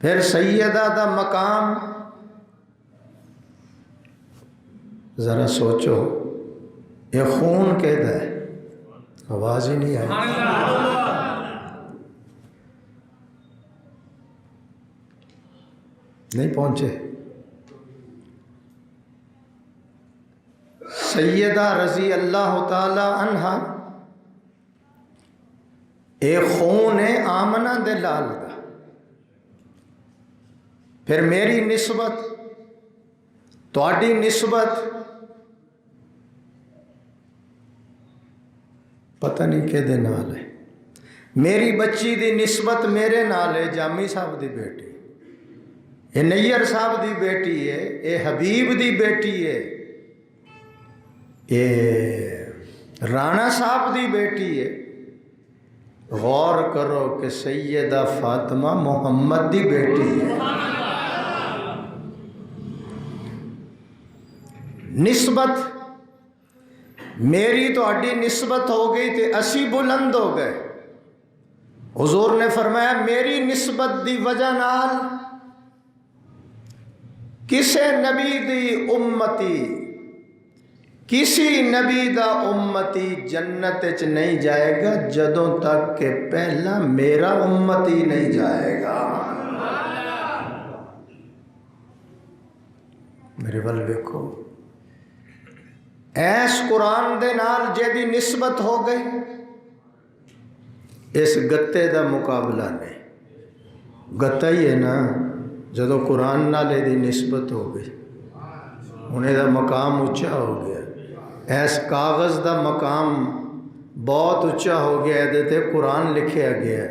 پھر سیدہ دا مقام ذرا سوچو، یہ خون کہدا ہے، آواز ہی نہیں آئی، نہیں پہنچے۔ سیدہ رضی اللہ تعالی عنہا اے خون ہے آمنہ دے لال دا، پھر میری نسبت تواڈی نسبت پتہ نہیں کہ دے نال ہے، میری بچی دی نسبت میرے نال ہے، جامی صاحب دی بیٹی، اے نیئر صاحب دی بیٹی ہے، اے حبیب دی بیٹی ہے، اے رانا صاحب دی بیٹی ہے۔ غور کرو کہ سیدہ فاطمہ محمد دی بیٹی ہے۔ نسبت میری تو اڈی نسبت ہو گئی تے اسی بلند ہو گئے۔ حضور نے فرمایا میری نسبت دی وجہ نال کسے نبی دی امتی، کسی نبی دا امتی جنت چ نہیں جائے گا جدوں تک کہ پہلا میرا امتی نہیں جائے گا۔ میرے ول دیکھو، ایس قرآن دے نال جیدی نسبت ہو گئی، اس گتے دا مقابلہ نہیں۔ گتا ہی ہے نا، جدوں قرآن نال دی نسبت ہو گئی، انہیں دا مقام اچھا ہو گیا۔ ایس کاغذ دا مقام بہت اچھا ہو گیا ہے، دیتے قرآن لکھیا گیا ہے۔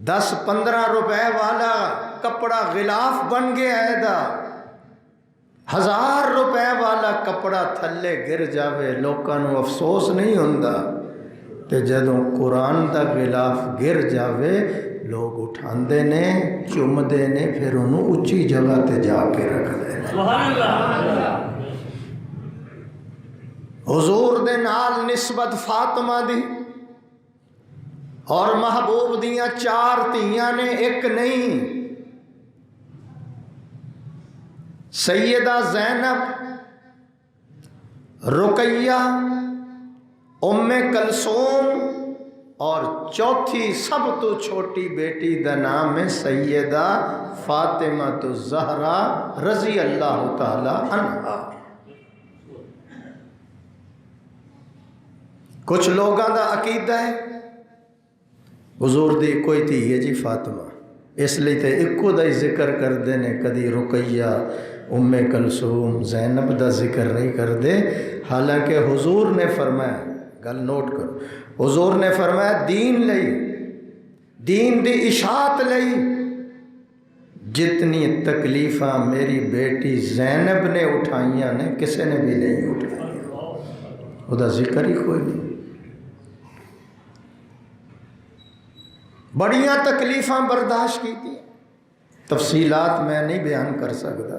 10-15 روپے والا کپڑا غلاف بن گیا ہے دا، 1000 روپے والا کپڑا تھلے گر جاوے لوکاں نو افسوس نہیں ہوندا، تے جدوں قرآن دا غلاف گر جاوے لوگ اٹھاندے نے، چومدے نے، پھر انہوں اچھی جگہ تے جا کے رکھ دے نے۔ سبحان اللہ۔ حضور دے نال نسبت فاطمہ دی، اور محبوب دیاں 4 دھیاں نے، ایک نہیں۔ سیدہ زینب، رقیہ، ام کلثوم، اور چوتھی سب تو چھوٹی بیٹی دا نام ہے سیدہ فاطمہ الزہرا رضی اللہ تعالی عنہا۔ کچھ لوگاں دا عقیدہ ہے حضور دی کوئی تھی ہے جی فاطمہ، اس لیے تے ایکو دا ہی ذکر کر دینے، کدی رقیہ، ام کلثوم، زینب دا ذکر نہیں کر دے، حالانکہ حضور نے فرمایا، گل نوٹ کرو، حضور نے فرمایا دین لئی، دین دی اشاعت لئی جتنی تکلیفاں میری بیٹی زینب نے اٹھائیاں نے کسے نے بھی نہیں اٹھائیاں، وہ دا ذکر ہی کوئی نہیں۔ بڑیاں تکلیفاں برداشت کی تھی، تفصیلات میں نہیں بیان کر سکتا،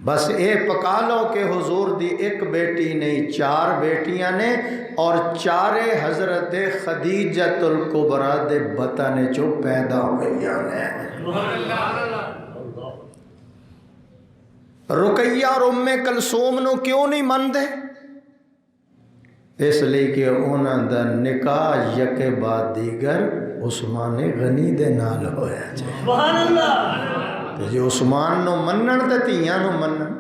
بس اے پکا لو کہ حضور دی ایک بیٹی نہیں 4 بیٹیاں نے، اور 4 حضرت خدیجۃ الکبریٰ دے بطن چو پیدا ہوئیاں نے۔ رقیہ اور ام کلثوم نو کیوں نہیں مندے؟ اس لیے کہ انہاں دا نکاح یکے بعد دیگر عثمان غنی دے نال ہویا جائے۔ سبحان اللہ۔ جی عثمان نو منن تے تیاں نو منن،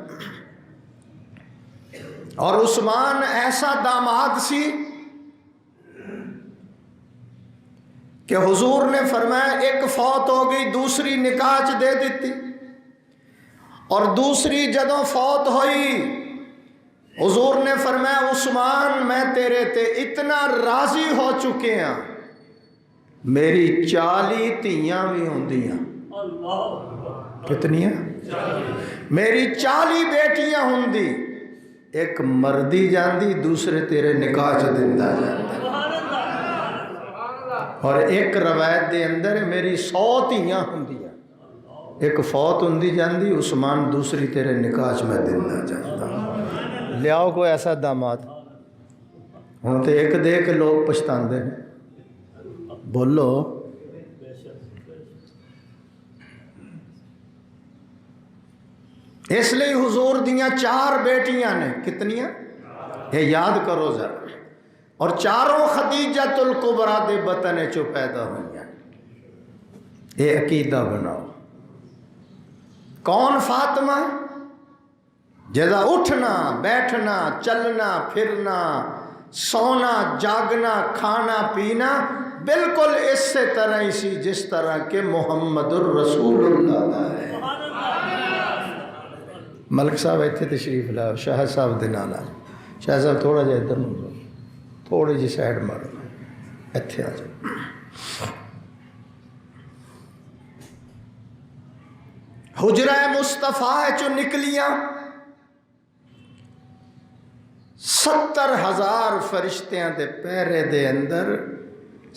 اور عثمان ایسا داماد سی کہ حضور نے فرمایا ایک فوت ہو گئی، دوسری نکاح چ دے دیتی، اور دوسری جدوں فوت ہوئی حضور نے فرمایا عثمان میں تیرے تے اتنا راضی ہو چکے ہیں، میری 40 دھیاں بھی ہوندیاں۔ کتنیاں؟ میری 40 بیٹیاں ہوندی، ایک مردی جاندی، دوسرے تیرے نکاح چ دیندا جاندا، اور ایک روایت دے اندر میری 100 دھیاں ہوندیاں، ایک فوت ہوندی جاندی، عثمان دوسری تیرے نکاح چ میں دیندا جاندا۔ لیاؤ کوئی ایسا داماد، ہوں تو ایک دے کے لوگ پچھتاندے ہیں، بولو اس لیے حضور دیاں 4 بیٹیاں نے، کتنیاں؟ یہ یاد کرو ذرا، اور چاروں خدیجۃ الکبریٰ دے بطن چو پیدا ہوئی ہیں۔ یہ عقیدہ بناؤ۔ کون فاطمہ؟ جدا اٹھنا بیٹھنا چلنا پھرنا سونا جاگنا کھانا پینا بالکل اس سے طرح ہی سی جس طرح کہ محمد الرسول اللہ دا ہے۔ ملک صاحب ایتھے تشریف لاؤ، شاہ صاحب دے نال شاہ صاحب تھوڑا جا ادھر نو، تھوڑی جی سائڈ مارو، ایتھے آ جاؤ۔ حجرہ مصطفیٰ چو نکلیاں 70,000 فرشتیاں دے پیرے دے اندر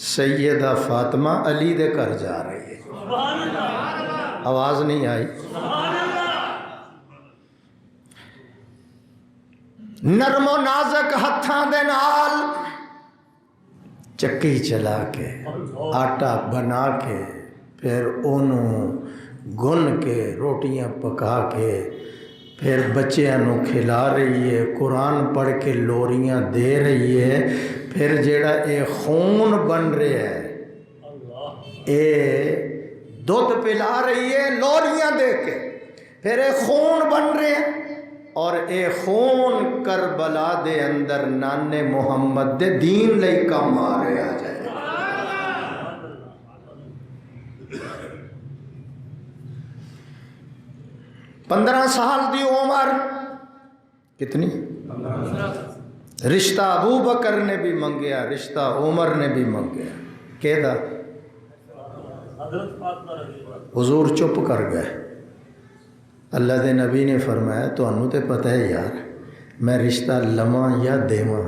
سیدہ فاطمہ علی دے گھر جا رہی ہے۔ آواز نہیں آئی؟ نرم و نازک ہتھاں دے نال چکی چلا کے آٹا بنا کے پھر انہوں گن کے روٹیاں پکا کے پھر بچیاں نو کھلا رہی ہے، قرآن پڑھ کے لوریاں دے رہی ہے، پھر جیڑا اے خون بن رہا ہے اے دودھ پلا رہی ہے لوریاں دے کے، پھر اے خون بن رہے ہیں، اور اے خون کربلا دے اندر نانے محمد دے دین لئی کام آ رہے آ جائے۔ 15 سال دی عمر، کتنی؟ رشتہ ابو بکر نے بھی منگیا، رشتہ عمر نے بھی منگیا، کہدا حضور چپ کر گئے۔ اللہ دے نبی نے فرمایا تو انہوں تے پتہ ہے یار میں رشتہ لواں یا دیواں،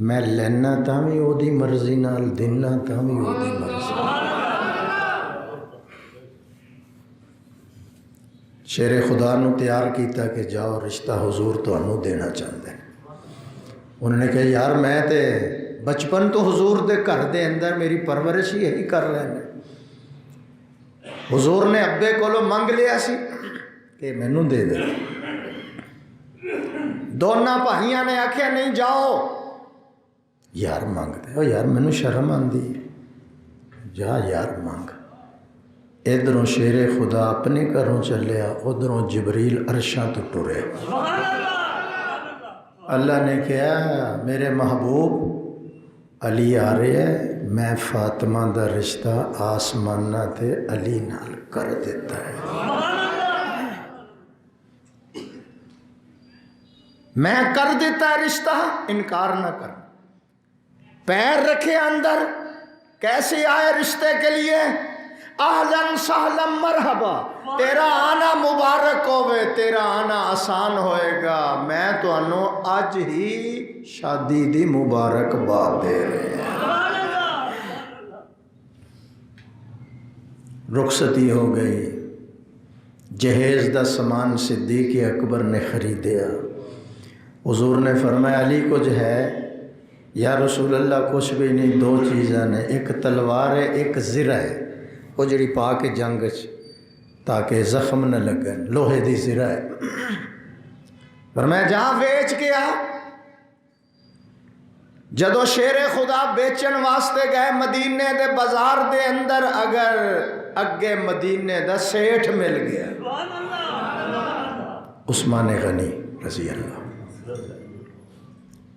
میں لینا تاں بھی او دی مرضی نال، دینا تاں بھی او دی مرضی نال۔ شیر خدا نو تیار کیتا کہ جاؤ رشتہ حضور تو انہوں دینا چاہتے ہیں۔ انہوں نے کہا یار میں تے بچپن تو حضور دے گھر دے اندر میری پرورش ہی یہی کر رہے ہیں۔ حضور نے ابے کولو منگ لیا سی کہ مینوں دے دے، دونوں بھائیاں نے آکھیا نہیں جاؤ یار مانگ دے، او یار مینوں شرم آندی، جا یار مانگ۔ ادھروں شیر خدا اپنے گھروں چلیا، ادھروں جبریل عرشاں تو ٹرے۔ اللہ نے کہا میرے محبوب علی آ رہے ہے، میں فاطمہ دا رشتہ آسمانہ تے علی نال کر دیتا ہے، میں کر دیتا ہے رشتہ، انکار نہ کر۔ پیر رکھے اندر، کیسے آئے رشتے کے لیے؟ اہلاً سہلاً مرحبا، تیرا آنا مبارک ہوئے، تیرا آنا آسان ہوئے گا، میں تو انہوں آج ہی شادی دی مبارک بات دے رہے ہیں۔ رخصتی ہو گئی، جہیز دا سامان صدیق اکبر نے خریدیا۔ حضور نے فرمایا علی کچھ ہے؟ یا رسول اللہ کچھ بھی نہیں، 2 چیزیں نے، ایک تلوار ہے ایک زرہ ہے، وہ جڑی پا کے جنگ تاکہ زخم نہ لگن، لوہے دی زرہ ہے۔ فرمایا جا بیچ کے آ۔ جدو شیر خدا بیچن واسطے گئے مدینے دے بازار دے اندر، اگر اگے مدینے دا سیٹھ مل گیا عثمان غنی رضی اللہ،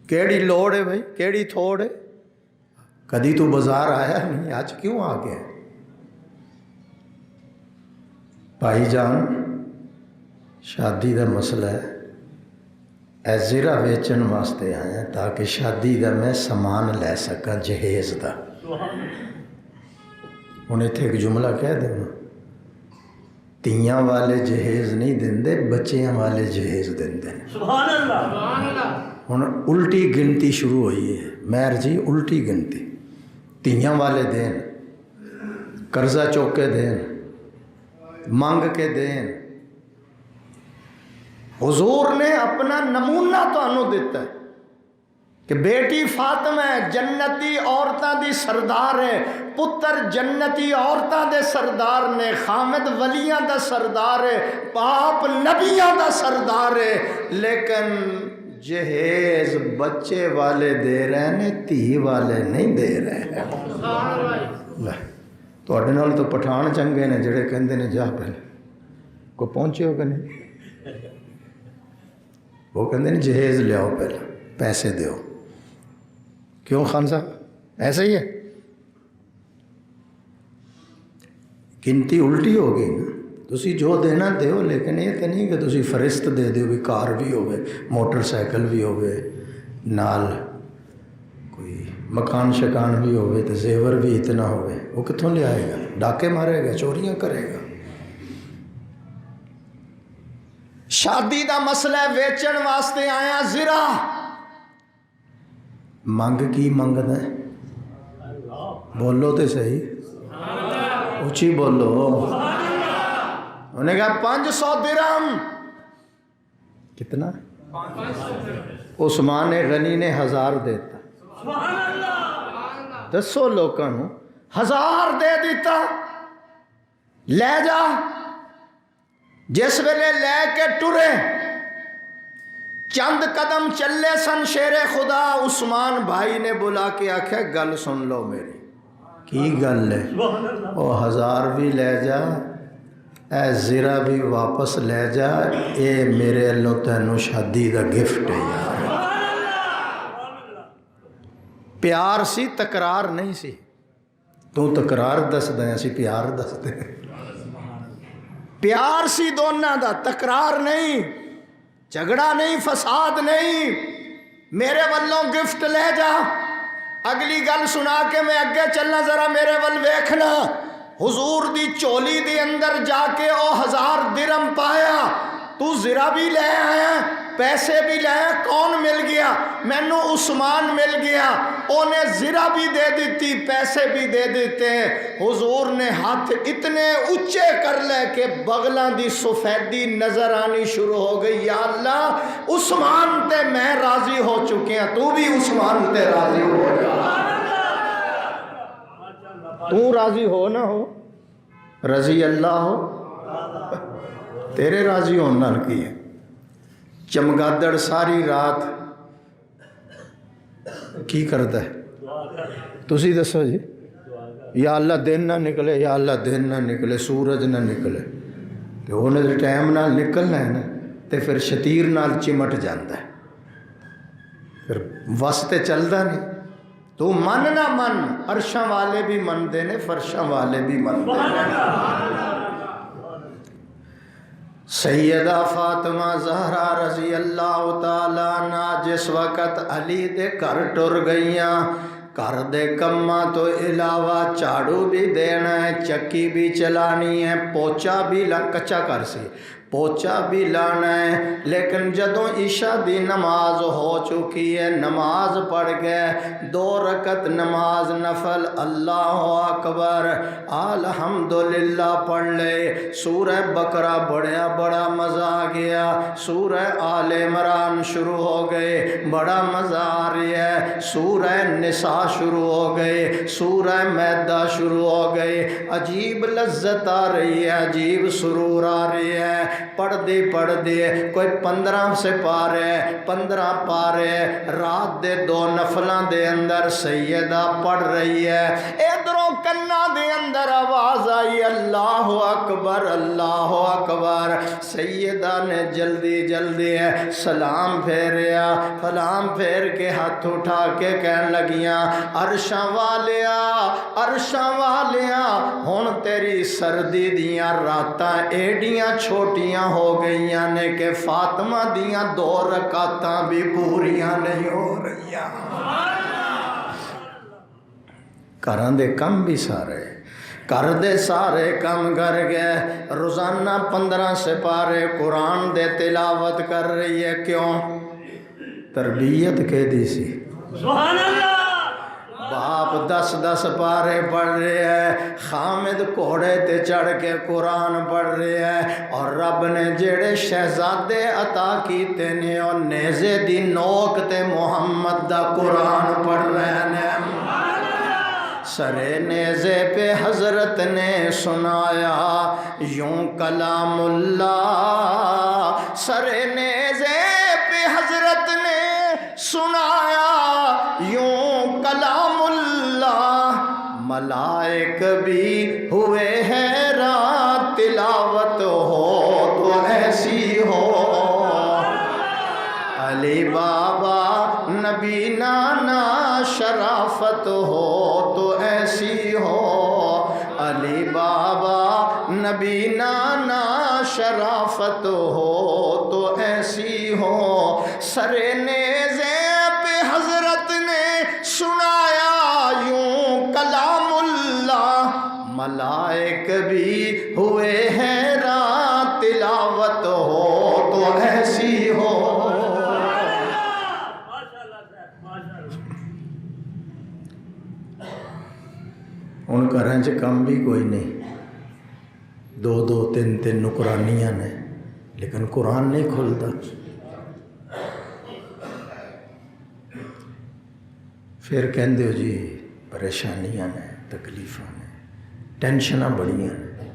کیڑی لوڑ ہے بھائی، کیڑی تھوڑ ہے، کدی تو بازار آیا نہیں، آج کیوں آ گیا؟ بھائی جان شادی دا مسئلہ ہے، اے زرہ ویچن واسطے آیا تاکہ شادی دا میں سامان لے سکا جہیز دا۔ انہیں تھے ایک جملہ کہہ دیں، تیاں والے جہیز نہیں دیندے، بچیاں والے جہیز دیندے۔ سبحان اللہ۔ ہن الٹی گنتی شروع ہوئی ہے، مہر جی الٹی گنتی، تیاں والے دین، قرضہ چوک کے دین، مانگ کے دین۔ حضور نے اپنا نمونہ تو انہوں دیتا ہے، کہ بیٹی فاطمہ جنتی عورتاں دی سردار ہے، پتر جنتی عورتاں دے سردار نے، خامد ولیاں دا سردار ہے، باپ نبیاں دا سردار ہے، لیکن جہیز بچے والے دے رہے ہیں، دھی والے نہیں دے رہے ہیں۔ تواڈے نال تو پٹھان چنگے نے جڑے کہندے نے جا پہلے کو پہنچے ہو کہ نہیں، وہ کہندے نے جہیز لیاؤ پہلے پیسے دیو۔ کیوں خان صاحب ایسا ہی ہے؟ گنتی الٹی ہو گئی نا، تسی جو دینا دیو، لیکن یہ تو نہیں کہ تسی فرست دے دیو بھی کار بھی ہوئے، موٹر سائیکل بھی ہوئے، نال کوئی مکان شکان بھی ہوئے، تو زیور بھی اتنا ہوئے، وہ کتوں لے آئے گا؟ ڈاکے مارے گا، چوریاں کرے گا۔ شادی دا مسئلہ ویچن واسطے آیا زرا، منگ کی منگد ہے؟ بولو تے صحیح، اچھی بولو۔ انہیں کہا 500 درہم۔ کتنا؟ عثمان غنی نے 1000 دیتا، 10 لوگوں 1000 دے دیتا، لے جا۔ جس ویلے لے کے ٹرے، چند قدم چلے سن، شیر خدا عثمان بھائی نے بلا کے آکھا گل سن لو میری۔ کی گل ہے؟ او 1000 بھی لے جا، اے زرا بھی واپس لے جا، اے میرے اللہ تینوں شادی دا گفٹ ہے یار۔ پیار سی، تکرار نہیں سی۔ تو تکرار دس دیں، سی پیار دس دیں۔ پیار سی دونوں دا، تکرار نہیں، جھگڑا نہیں، فساد نہیں۔ میرے والوں گفٹ لے جا۔ اگلی گل سنا کے میں اگے چلنا، ذرا میرے ول ویکھنا۔ حضور دی چولی دے اندر جا کے او 1000 درہم پایا، تو زرا بھی لے آیا، پیسے بھی لے آیا۔ کون مل گیا؟ مینوں عثمان مل گیا، انہیں زرا بھی دے دیتی، پیسے بھی دے دیتے۔ حضور نے ہاتھ اتنے اونچے کر لے کہ بغلاں دی سفیدی نظر آنی شروع ہو گئی۔ یا اللہ، عثمان تے میں راضی ہو چکے ہیں، تو بھی عثمان تے راضی ہو جا۔ تو راضی ہو نہ ہو، رضی اللہ ہو، تیرے راضی ہونا کی ہے۔ چمگادڑ ساری رات کی کرتا ہے؟ تسی دسو جی۔ یا اللہ دن نہ نکلے، یا اللہ دن نہ نکلے، سورج نہ نکلے، تو انہیں ٹائم نال نکلنا ہے نا، تو پھر شتیر نال چمٹ جاتا ہے، پھر واسطے چلتا نہیں۔ تو من نہ من، عرشاں والے بھی من دینے، فرشاں والے بھی من دینے۔ سیدہ فاطمہ زہرا رضی اللہ تعالیٰ عنہ جس وقت علی دے گھر ٹر گئیاں، گھر دے کماں تو علاوہ جھاڑو بھی دینا ہے، چکی بھی چلانی ہے، پوچا بھی کچا کر سی، پوچا بھی لانا ہے۔ لیکن جدوں عشاء دی نماز ہو چکی ہے، نماز پڑھ گئے، 2 رکعت نماز نفل، اللہ اکبر، الحمدللہ پڑھ لے، سورہ بقرہ بڑا مزہ آ گیا، سورہ آل عمران شروع ہو گئے، بڑا مزہ آ رہی ہے، سورہ نساء شروع ہو گئے، سورہ مائدہ شروع ہو گئے، عجیب لذت آ رہی ہے، عجیب سرور آ رہی ہے۔ پڑھ دے کوئی 15 سے پارے 15 پارے رات دے 2 نفلاں دے اندر سیدہ پڑھ رہی ہے۔ ادھروں کنا دے اندر آواز آئی، اللہ اکبر، اللہ اکبر۔ سیدہ نے جلدی سلام پھیریا، سلام پھیر کے ہاتھ اٹھا کے کہن لگیاں، عرشاں والیاں ہن تیری سردی دیاں راتاں ایڈیاں چھوٹیاں ہو گئیاں نے کہ فاطمہ دیاں 2 رکعتاں بھی پوریاں نہیں ہو رہیاں۔ گھراں دے کم بھی سارے، گھر دے سارے کم کر گئے، روزانہ 15 سپارے قرآن دے تلاوت کر رہی ہے۔ کیوں؟ تربیت کے دی سی، سبحان اللہ، باپ 10 پارے پڑھ رہے ہیں، خامد گھوڑے تے چڑھ کے قرآن پڑھ رہے ہیں، اور رب نے جڑے شہزادے عطا کیتے نے اور نیزے دی نوک تے محمد دا قرآن پڑھ رہے ہیں۔ سرے نیزے پہ حضرت نے سنایا یوں کلام اللہ، سرے نیزے پہ حضرت نے سنایا یوں کلام اللہ، ملائک بھی ہوئے حیران، تلاوت ہو تو ایسی ہو، علی بابا نبی نانا شرافت ہو تو ایسی ہو، علی بابا نبی نانا شرافت ہو تو ایسی ہو، سرے نیزے پہ حضرت نے سنایا یوں کلام اللہ، ملائک بھی ہوئے حیران، تلاوت ہو تو ایسی ہو۔ ان گھراں چ کم بھی کوئی نہیں، 2 3 نکرانیاں نے، لیکن قرآن نہیں کھلتا۔ پھر کہندے ہو جی پریشانیاں نے، تکلیفاں نے، ٹینشناں بڑیاں نے،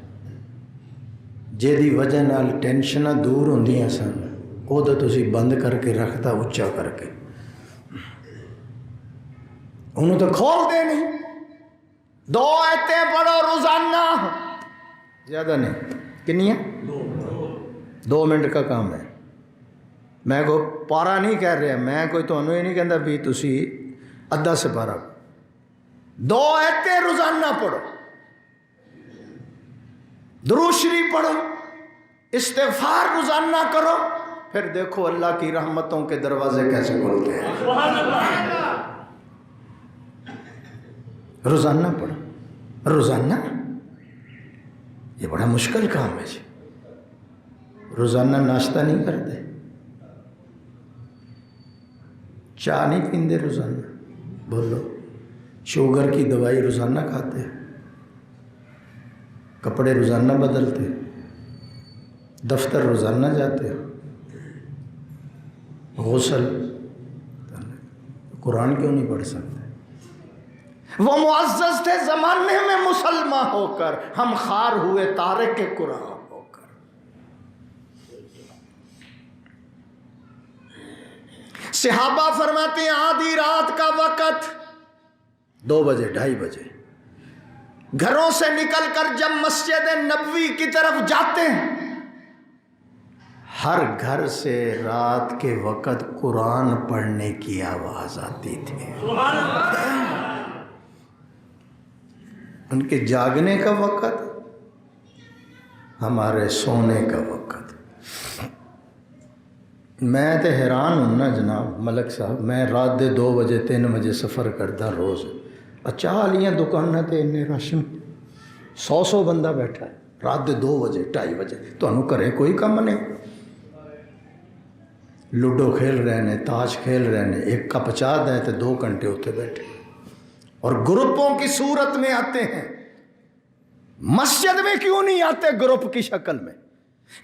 جیدی وجہ نال ٹینشناں دور ہوندیاں سن، وہ تو تسی بند کر کے رکھتا اچا کر کے، انہوں تو کھول دے نہیں۔ 2 آیتیں پڑھو روزانہ، زیادہ نہیں، کنی ہیں؟ 2 منٹ کا کام ہے۔ میں کوئی پارا نہیں کہہ رہا، میں کوئی تو انہوں ہی نہیں کہندا بھی تسی ادھا سپارہ، 2 آیتیں روزانہ پڑھو، درود شریف پڑھو، استغفار روزانہ کرو، پھر دیکھو اللہ کی رحمتوں کے دروازے کیسے کھلتے ہیں۔ روزانہ پڑھو، روزانہ، یہ بڑا مشکل کام ہے جی۔ روزانہ ناشتہ نہیں کرتے، چائے نہیں پیندے روزانہ، بولو، شوگر کی دوائی روزانہ کھاتے، کپڑے روزانہ بدلتے، دفتر روزانہ جاتے، غسل، قرآن کیوں نہیں پڑھ سکتے؟ وہ معزز تھے زمانے میں مسلمان ہو کر، ہم خار ہوئے تارک قرآن ہو کر۔ صحابہ فرماتے ہیں آدھی رات کا وقت، 2 بجے 2:30 بجے، گھروں سے نکل کر جب مسجد نبوی کی طرف جاتے ہیں، ہر گھر سے رات کے وقت قرآن پڑھنے کی آواز آتی تھی۔ ان کے جاگنے کا وقت، ہمارے سونے کا وقت۔ میں تو حیران ہوں نا جناب ملک صاحب، میں رات دے 2 بجے 3 بجے سفر کرتا روز، اچھا والیاں دکاناں تے انہیں راشن 100 بندہ بیٹھا ہے، رات دے 2 بجے 2:30 بجے، تو انہوں کرے کوئی کم نہیں، لوڈو کھیل رہے ہیں، تاش کھیل رہے ہیں، 1 کپ چاہ دیں تو 2 گھنٹے ہوتے بیٹھے، اور گروپوں کی صورت میں آتے ہیں۔ مسجد میں کیوں نہیں آتے گروپ کی شکل میں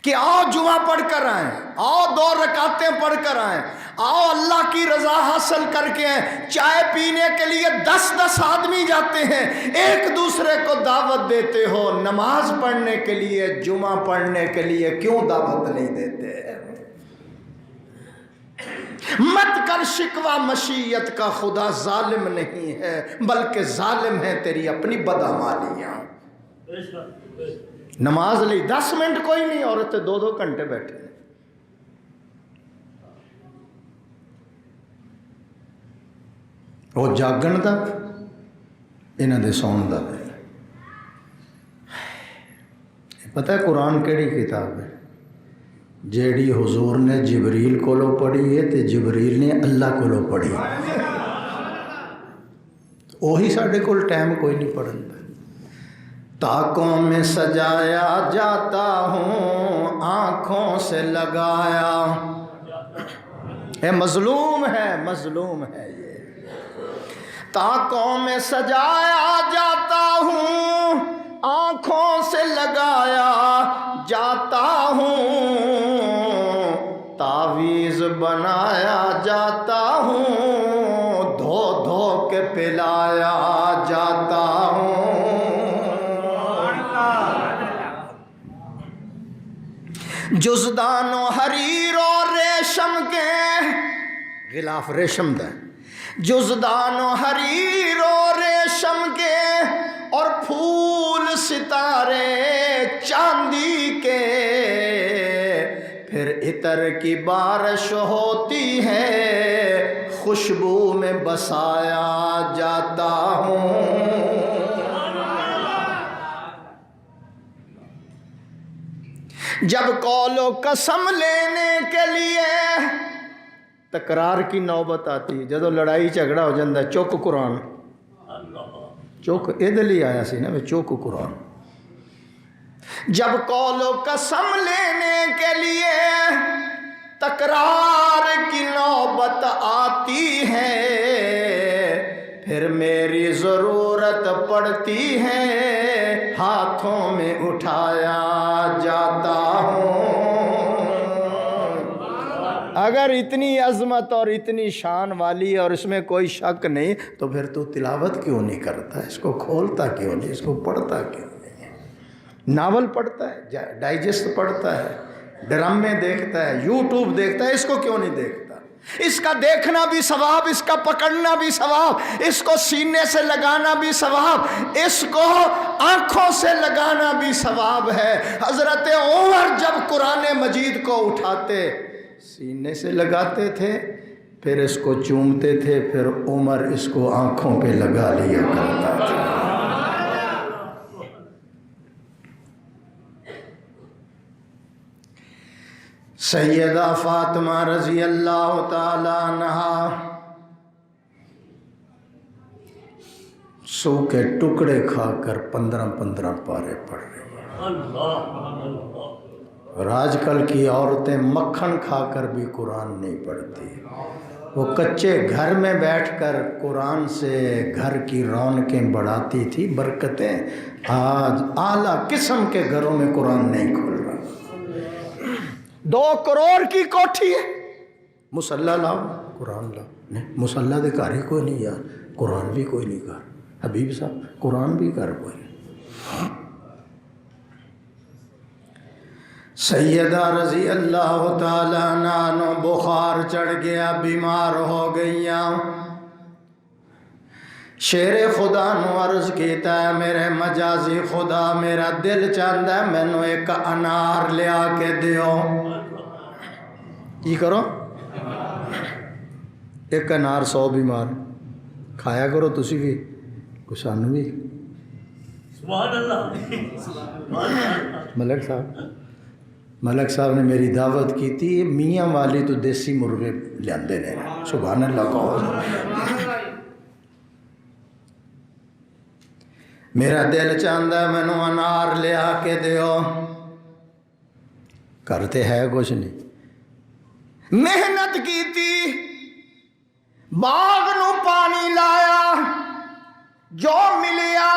کہ آؤ جمعہ پڑھ کر آئیں، آؤ 2 رکعتیں پڑھ کر آئیں، آؤ اللہ کی رضا حاصل کر کے آئیں۔ چائے پینے کے لیے 10 آدمی جاتے ہیں، ایک دوسرے کو دعوت دیتے ہو، نماز پڑھنے کے لیے، جمعہ پڑھنے کے لیے کیوں دعوت نہیں دیتے؟ مت کر شکوہ مشیت کا، خدا ظالم نہیں ہے بلکہ ظالم ہے تیری اپنی بدعمالیاں۔ نماز لی 10 منٹ کوئی نہیں، عورتیں 2 گھنٹے بیٹھے ہیں۔ وہ جاگن دا، انہاں دے سون دا۔ پتہ ہے قرآن کیڑی کتاب ہے؟ جیڑی حضور نے جبریل کولو پڑھی ہے تے جبریل نے اللہ کولو پڑھی ہے، وہی ساڈے کول ٹائم کوئی نہیں پڑھن دا۔ تاکوں میں سجایا جاتا ہوں، آنکھوں سے لگایا، اے مظلوم ہے، مظلوم ہے یہ۔ طاقوں میں سجایا جاتا ہوں، آنکھوں سے لگایا جاتا ہوں، تعویذ بنایا جاتا ہوں، دھو دھو کے پلایا جاتا ہوں۔ جزدان و حریر و ریشم کے غلاف ریشم دا، جزدان و حریر و ریشم کے اور پھول ستارے چاندی کے، پھر عطر کی بارش ہوتی ہے، خوشبو میں بسایا جاتا ہوں۔ جب قول و قسم لینے کے لیے تکرار کی نوبت آتی، جدو لڑائی جھگڑا ہو جاتا ہے، چک قرآن، چک ادھر ہی آیا سی نا، چک قرآن۔ جب قول و قسم لینے کے لیے تکرار کی نوبت آتی ہے، پھر میری ضرورت پڑتی ہے، ہاتھوں میں اٹھایا جاتا ہوں۔ اگر اتنی عظمت اور اتنی شان والی ہے اور اس میں کوئی شک نہیں، تو پھر تو تلاوت کیوں نہیں کرتا؟ اس کو کھولتا کیوں نہیں؟ اس کو پڑھتا کیوں نہیں؟ ناول پڑھتا ہے، ڈائجسٹ پڑھتا ہے، ڈرامے دیکھتا ہے، یوٹیوب دیکھتا ہے، اس کو کیوں نہیں دیکھتا؟ اس کا دیکھنا بھی ثواب، اس کا پکڑنا بھی ثواب، اس کو سینے سے لگانا بھی ثواب، اس کو آنکھوں سے لگانا بھی ثواب ہے۔ حضرت عمر جب قرآن مجید کو اٹھاتے، سینے سے لگاتے تھے، پھر اس کو چومتے تھے، پھر عمر اس کو آنکھوں پہ لگا لیا کرتا تھا۔ سیدہ فاطمہ رضی اللہ تعالی عنہا سو کے ٹکڑے کھا کر 15 پارے پڑھ رہی ہیں، اور آج کل کی عورتیں مکھن کھا کر بھی قرآن نہیں پڑھتی۔ وہ کچے گھر میں بیٹھ کر قرآن سے گھر کی رونقیں بڑھاتی تھی، برکتیں۔ آج اعلیٰ قسم کے گھروں میں قرآن نہیں کھل رہا۔ 2 کروڑ کی کوٹھی ہے، مصلی لاؤ، قرآن لاؤ، نہیں مصلی دے گھر ہی کوئی نہیں یار، قرآن بھی کوئی نہیں گھر، حبیب صاحب قرآن بھی گھر کوئی نہیں۔ سیدہ رضی اللہ تعالیٰ عنہ بخار چڑھ گیا، بیمار ہو گئیاں۔ شیر خدا نو عرض کیتا ہے، میرے مجازی خدا، میرا دل چاہتا ہے مینو ایک انار لیا کے دیو۔ کی کرو؟ ایک انار 100 بیمار کھایا کرو، تسی بھی کچھ سانو بھی۔ سبحان اللہ۔ ملک صاحب نے میری دعوت کی تھی، میاں والی تو دیسی مرغے لیندے نے، سبحان اللہ کہو۔ میرا دل چاہتا ہے مینو انار لیا کے دیو، کرتے ہے کچھ نہیں۔ محنت کی تھی، باغ نو پانی لایا، جو ملیا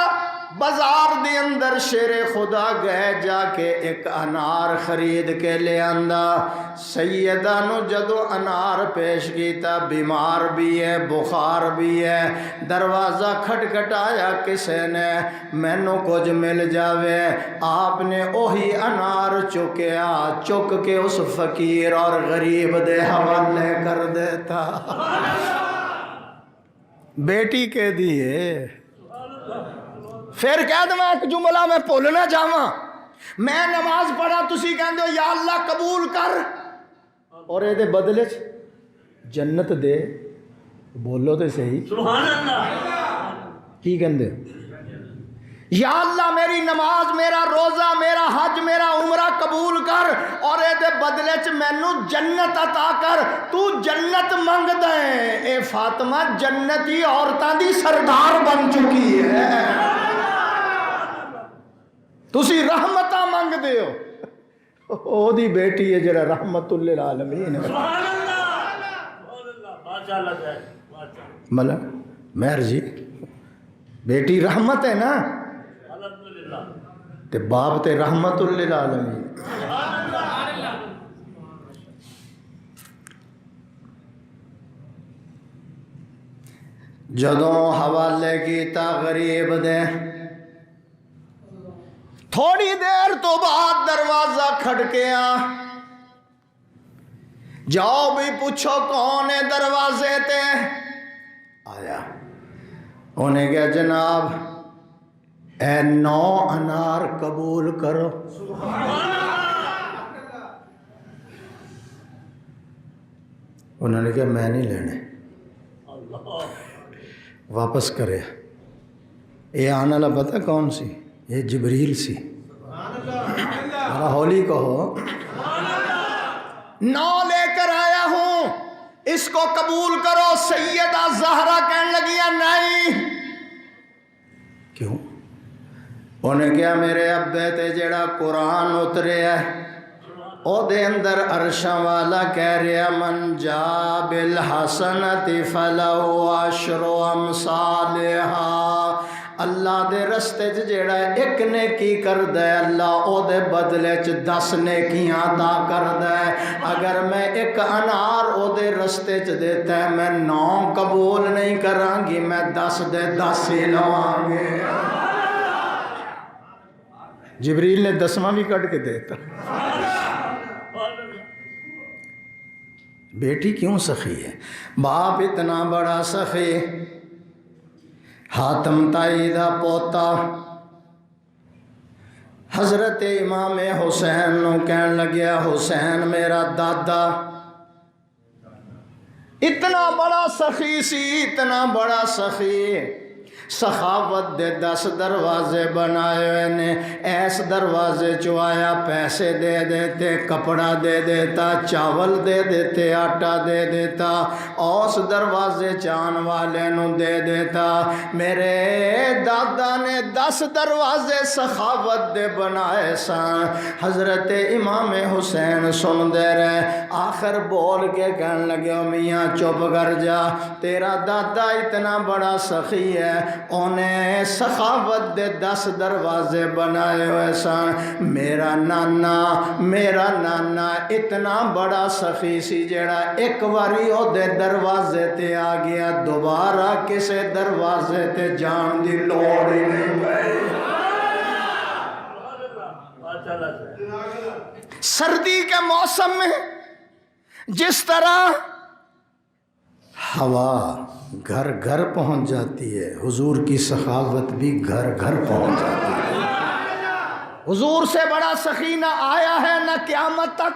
بازار دے اندر شیر خدا گئے، جا کے ایک انار خرید کے لے آندا۔ سیدہ نو جدو انار پیش کیتا، بیمار بھی ہے، بخار بھی ہے، دروازہ کھٹکھٹایا کسے نے، مینو کچھ مل جاوے۔ آپ نے اوہی انار چکیا، چک کے اس فقیر اور غریب دے حوالے کر دیتا۔ بیٹی کہہ دیے، پھر کہہ دوں ایک جملہ میں بھولنا جاواں، میں نماز پڑھا، تسی کہندے ہو یا اللہ قبول کر، اور اے دے بدلے جنت دے، بولو تے صحیح سبحان اللہ، کی کہندے یا اللہ میری نماز، میرا روزہ، میرا حج، میرا عمرہ قبول کر، اور اے دے بدلے چ مینوں جنت عطا کر۔ تو جنت منگ دے، اے فاطمہ جنتی عورتاں دی سردار بن چکی ہے، تسی رحمتاں منگ دے ہو، او دی بیٹی ہے جڑا رحمت للعالمین ہے۔ سبحان اللہ، سبحان اللہ، ماشاءاللہ۔ مہر جی بیٹی رحمت ہے نا، تے باپ تے رحمت للعالمین۔ جدوں حوالے کیتا غریب دے، تھوڑی دیر تو بعد دروازہ کھڑکیا، جاؤ بھی پوچھو کون ہے دروازے تے آیا۔ انہیں کہا جناب اے 9 انار قبول کرو۔ انہوں نے کہا میں نہیں لینے، واپس کرے۔ یہ آنے والا پتہ کون سی؟ یہ جبریل سی۔ ہولی کہو 9 لے کر آیا ہوں، اس کو قبول کرو۔ سیدہ زہرا کہنے لگی نہیں۔ کیوں؟ انہیں کیا میرے ابے تے جڑا قرآن اترے ہے او دے اندر عرشاں والا کہہ رہا من جا بالحسنۃ فلہ عشر امثالھا۔ اللہ دے رستے جیڑا ایک نیکی کردا ہے اللہ او دے بدلے 10 نیکیاں عطا کردا ہے۔ اگر میں ایک انار او دے رستے دیتا ہے میں 9 قبول نہیں کراں گی، میں 10 دے 10 ہی لواں گے۔ جبریل نے 10واں بھی کٹ کے دیتا۔ بیٹی کیوں سخی ہے؟ باپ اتنا بڑا سخی، حاتم تائی دا پوتا حضرت امام حسین نو کہن لگیا حسین میرا دادا، اتنا بڑا سخی سی، اتنا بڑا سخی، سخاوت دے 10 دروازے بنائے ہوئے نے۔ ایس دروازے چو آیا پیسے دے دیتے، کپڑا دے دیتا، چاول دے دیتے، آٹا دے دیتا، اس دروازے چان والے نو دے دیتا۔ میرے دادا نے 10 دروازے سخاوت دے بنائے سن۔ حضرت امام حسین سن دے رہے، آخر بول کے کہنے لگے میاں چپ کر جا، تیرا دادا اتنا بڑا سخی ہے، انہیں سخاوت دے 10 دروازے بنائے ہوئے سن۔ میرا نانا اتنا بڑا سخی سی جڑا ایک واری او دے دروازے تے آ گیا، دوبارہ کسے دروازے تے جان دی لوڑ ہی نہیں پئی۔ سردی کے موسم میں جس طرح ہوا گھر گھر پہنچ جاتی ہے، حضور کی سخاوت بھی گھر گھر پہنچ جاتی ہے۔ حضور سے بڑا سخی نہ آیا ہے نہ قیامت تک۔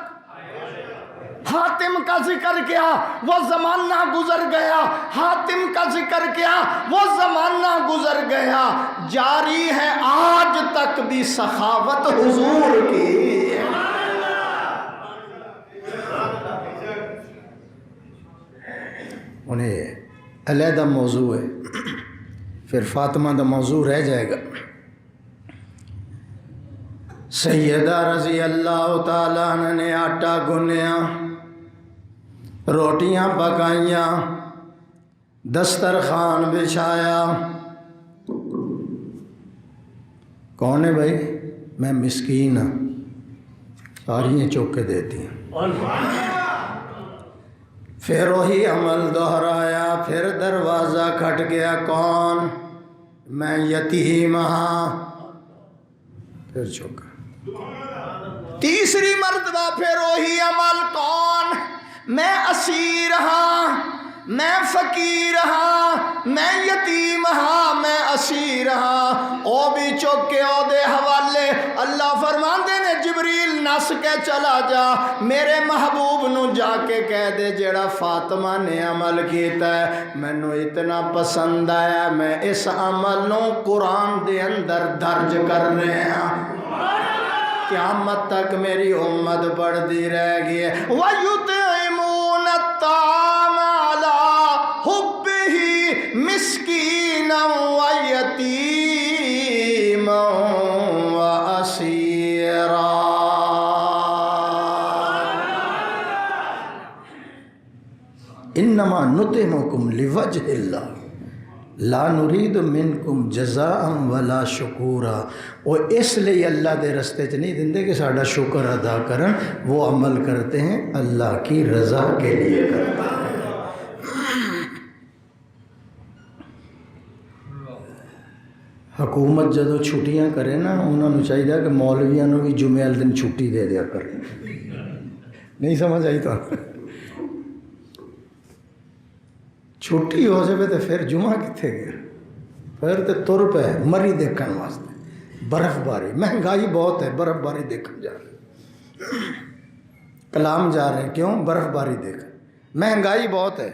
حاتم کا ذکر کیا وہ زمانہ گزر گیا، حاتم کا ذکر کیا وہ زمانہ گزر گیا، جاری ہے آج تک بھی سخاوت حضور کی۔ انہیں علیحدہ موضوع ہے، پھر فاطمہ دا موضوع رہ جائے گا۔ سیدہ رضی اللہ تعالیٰ عنہ نے آٹا گنیا، روٹیاں پکائیاں، دسترخوان بچھایا۔ کون ہے بھائی؟ میں مسکین ہوں، ساریاں چوک کے دیتی ہیں۔ پھر وہی عمل دہرایا، پھر دروازہ کھٹ گیا، کون؟ میں یتیم ہاں، پھر چوکا۔ تیسری مرتبہ پھر وہی عمل، کون؟ میں اسیر ہاں، میں فقیر ہاں، میں یتیم ہاں، میں اسیر ہاں۔ او بھی چوک کے او دے حوالے اللہ فرماندے نے جبریل نس کے چلا جا، میرے محبوب نو جا کے کہہ دے جڑا فاطمہ نے عمل کیتا ہے مینو اتنا پسند آیا، میں اس عمل نو قرآن دے اندر درج کر رہے ہیں، قیامت تک میری امت پڑھ دی رہ گئی ہے۔ وَيُطْعِمُونَ الطَّعَامَ عَلَىٰ حُبِّهِ مِسْكِينًا وَيَتِيمًا وَأَسِيرًا۔ انما نطعمکم لوجہ اللہ لا نرید منکم جزاء ولا شکورا، وہ اس لیے اللہ دے رستے چ نہیں دیندے کہ ساڈا شکر ادا کرن، وہ عمل کرتے ہیں اللہ کی رضا کے لیے کرتے ہیں۔ حکومت جدو چھٹیاں کرے نا، انہوں نے چاہیے کہ مولویاں نو بھی جمعے والے دن چھٹی دے دیا کریں۔ نہیں سمجھ آئی تو چھٹی ہو جائے تو پھر جمعہ کتنے گیا، پھر تو تر پہ مری دیکھنے واسطے، برف باری، مہنگائی بہت ہے، برف باری دیکھنے جا رہے، کلام جا رہے ہیں، کیوں؟ برف باری دیکھ، مہنگائی بہت ہے،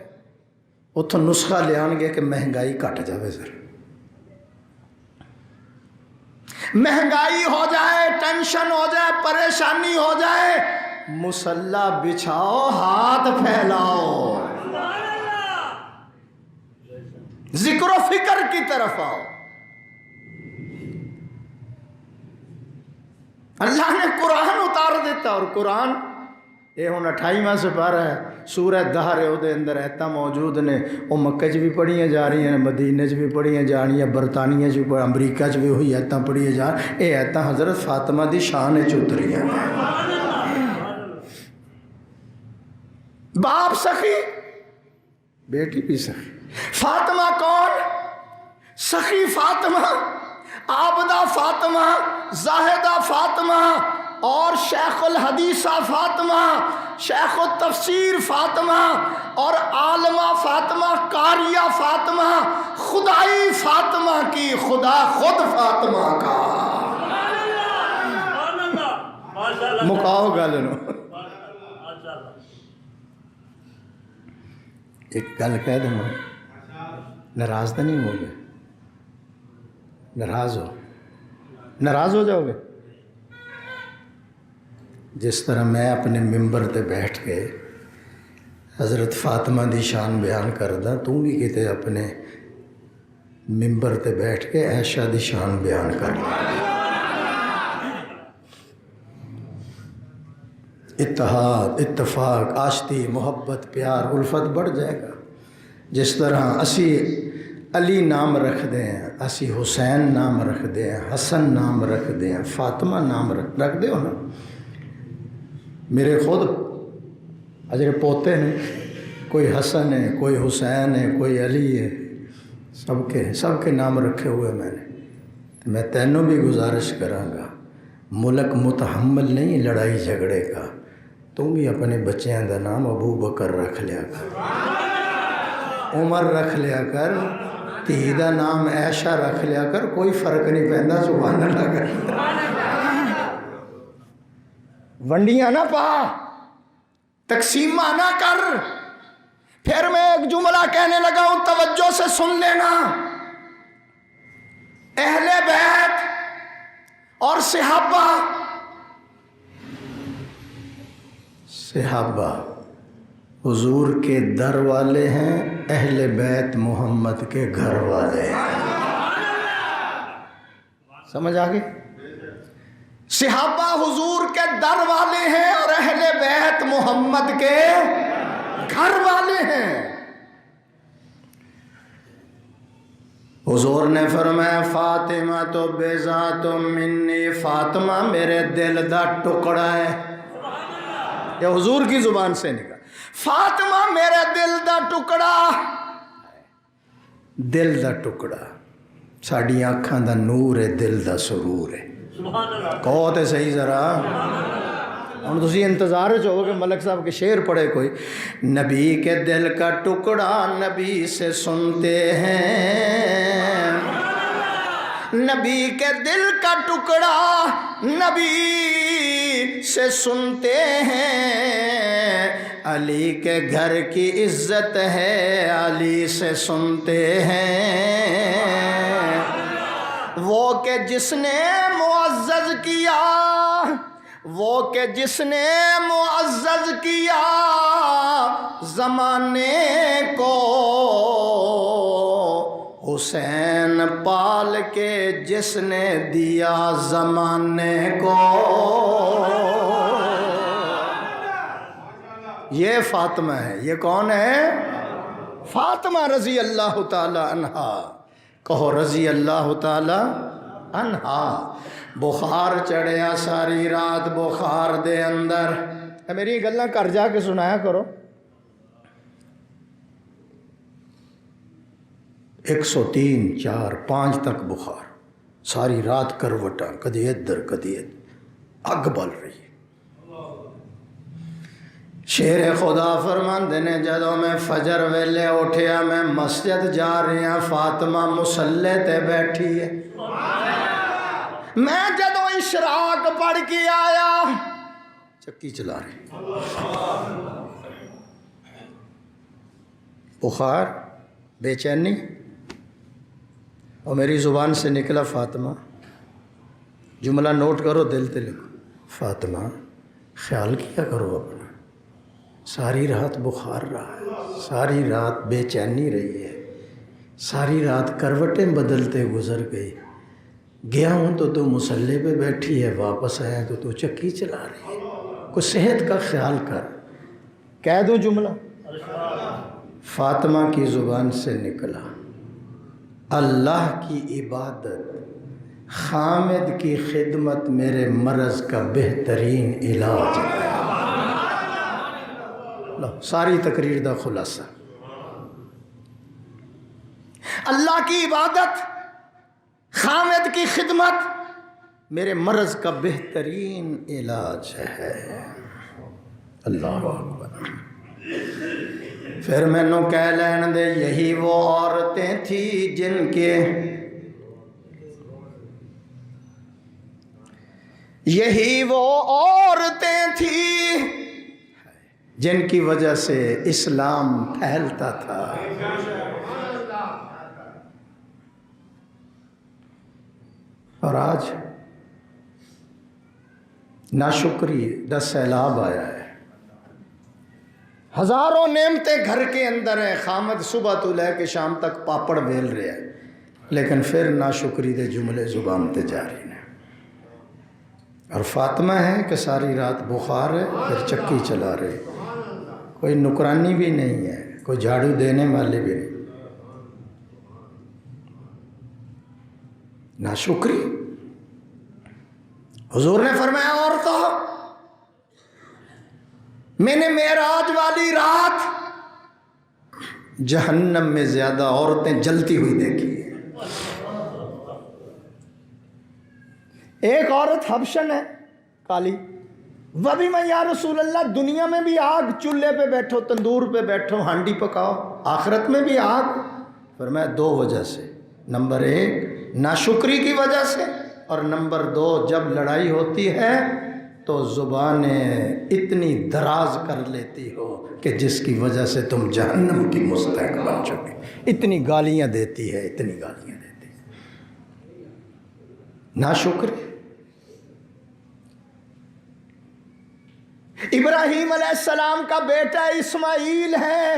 اتوں نسخہ لے آن گے کہ مہنگائی کٹ جائے، سر مہنگائی ہو جائے، ٹینشن ہو جائے، پریشانی ہو جائے، مصلی بچھاؤ، ہاتھ پھیلاؤ، ذکر و فکر کی طرف آؤ۔ اللہ نے قرآن اتار دیتا، اور قرآن یہ ہوں 28واں سپارہ ہے، سورہ دہر ہے، وہ اندر ایتاں موجود نے، وہ مکے چ بھی پڑھیاں جا رہی ہیں، مدینے چ بھی پڑھیاں جا رہی ہیں، برطانیہ چ بھی، امریکہ چ بھی وہی ایتاں پڑھیاں جا رہی ہیں۔ یہ ایتاں حضرت فاطمہ دی شان اتری ہیں۔ باپ سخی، بیٹی بھی سخی۔ فاطمہ کون؟ سخی فاطمہ، عابدہ فاطمہ، زاہدہ فاطمہ، اور شیخ الحدیثہ فاطمہ، شیخ التفسیر فاطمہ، اور عالمہ فاطمہ، قاریہ فاطمہ، خدائی فاطمہ کی خدا خود فاطمہ کا۔ مکاؤ گل نو، ایک گل کہہ دوں، ناراض تو نہیں ہو گے؟ ناراض ہو جاؤ گے؟ جس طرح میں اپنے ممبر تے بیٹھ کے حضرت فاطمہ دی شان بیان کردہ، تو بھی کتے اپنے ممبر تے بیٹھ کے عائشہ دی شان بیان کر لیں۔ اتحاد، اتفاق، آشتی، محبت، پیار، الفت بڑھ جائے گا۔ جس طرح اسی علی نام رکھ دیں، اسی حسین نام رکھ دیں، حسن نام رکھ دیں، فاطمہ نام رکھ دے ہو نا۔ میرے خود اجرے پوتے ہیں، کوئی حسن ہے، کوئی حسین ہے، کوئی علی ہے، سب کے نام رکھے ہوئے میں نے۔ میں تینوں بھی گزارش کراں گا، ملک متحمل نہیں لڑائی جھگڑے کا، تم بھی اپنے بچیاں دا نام ابو بکر رکھ لیا کر، عمر رکھ لیا کر، دھی دا نام عائشہ رکھ لیا کر، کوئی فرق نہیں پہنتا، سبحان اللہ کر۔ ونڈیاں نہ پا، تقسیمہ نہ کر۔ پھر میں ایک جملہ کہنے لگا ہوں، توجہ سے سن لینا۔ اہل بیت اور صحابہ حضور کے در والے ہیں، اہل بیت محمد کے گھر والے ہیں۔ سمجھ آگئی؟ صحابہ حضور کے در والے ہیں اور اہل بیت محمد کے گھر والے ہیں۔ حضور نے فرمایا فاطمہ تو بیضات منی، فاطمہ میرے دل دا ٹکڑا ہے۔ یہ حضور کی زبان سے نکلا، فاطمہ میرے دل دا ٹکڑا۔ دل دا ٹکڑا، ساڑی آنکھاں دا نور ہے، دل دا سرور ہے۔ کہو تے صحیح ذرا، ہن تسی انتظار چاہو کہ ملک صاحب کے شعر پڑھے کوئی۔ نبی کے دل کا ٹکڑا نبی سے سنتے ہیں، نبی کے دل کا ٹکڑا نبی سے سنتے ہیں، علی کے گھر کی عزت ہے علی سے سنتے ہیں، وہ کہ جس نے معزز کیا، وہ کہ جس نے معزز کیا زمانے کو، حسین پال کے جس نے دیا زمانے کو۔ یہ فاطمہ ہے، یہ کون ہے؟ فاطمہ رضی اللہ تعالی عنہا، کہو رضی اللہ تعالی عنہا۔ بخار چڑھیا ساری رات بخار دے اندر، میری گلاں گھر جا کے سنایا کرو۔ 103، 4، 5 تک بخار، ساری رات کروٹاں، کدی ادھر کدی ادھر، اگ بل رہی ہے۔ شیر خدا فرماندے نے جدوں میں فجر ویلے اٹھیا میں مسجد جا رہی ہاں، فاطمہ مصلے تے بیٹھی ہے۔ میں جدوں اشراق پڑھ کے آیا چکی چلا رہی، بخار، بے چینی، اور میری زبان سے نکلا فاطمہ، جملہ نوٹ کرو دل تے لکھو، فاطمہ خیال کیا کرو اپنا، ساری رات بخار رہا ہے، ساری رات بے چینی رہی ہے، ساری رات کروٹیں بدلتے گزر گئی، گیا ہوں تو مصلے پہ بیٹھی ہے، واپس آیا تو چکی چلا رہی ہے، کوئی صحت کا خیال کر۔ کہہ دوں جملہ، فاطمہ کی زبان سے نکلا، اللہ کی عبادت، خامد کی خدمت میرے مرض کا بہترین علاج ہے۔ ساری تقریر دا خلاصہ، اللہ کی عبادت، خامد کی خدمت میرے مرض کا بہترین علاج ہے۔ اللہ اکبر۔ پھر میں نو کہہ لین دے، یہی وہ عورتیں تھیں جن کے، یہی وہ عورتیں تھیں جن کی وجہ سے اسلام پھیلتا تھا۔ اور آج ناشکری دا سیلاب آیا ہے، ہزاروں نعمتیں گھر کے اندر ہیں، خامد صبح تو لے کے شام تک پاپڑ بیل رہے ہیں، لیکن پھر ناشکری دے جملے زبان تے جاری ہیں۔ اور فاطمہ ہے کہ ساری رات بخار ہے، پھر چکی چلا رہے، کوئی نکرانی بھی نہیں ہے، کوئی جھاڑو دینے والے بھی نہیں، ناشکری۔ حضور نے فرمایا عورتوں، میں نے معراج والی رات جہنم میں زیادہ عورتیں جلتی ہوئی دیکھی ہیں۔ ایک عورت حبشن ہے کالی، وہ بھی میں یا رسول اللہ دنیا میں بھی آگ، چولہے پہ بیٹھو، تندور پہ بیٹھو، ہانڈی پکاؤ، آخرت میں بھی آگ؟ فرمایا 2 وجہ سے، نمبر 1 ناشکری کی وجہ سے، اور نمبر 2 جب لڑائی ہوتی ہے تو زبانیں اتنی دراز کر لیتی ہو کہ جس کی وجہ سے تم جہنم کی مستحق بن چکے، اتنی گالیاں دیتی ہے، اتنی گالیاں دیتی ہے، ناشکری۔ ابراہیم علیہ السلام کا بیٹا اسماعیل ہے،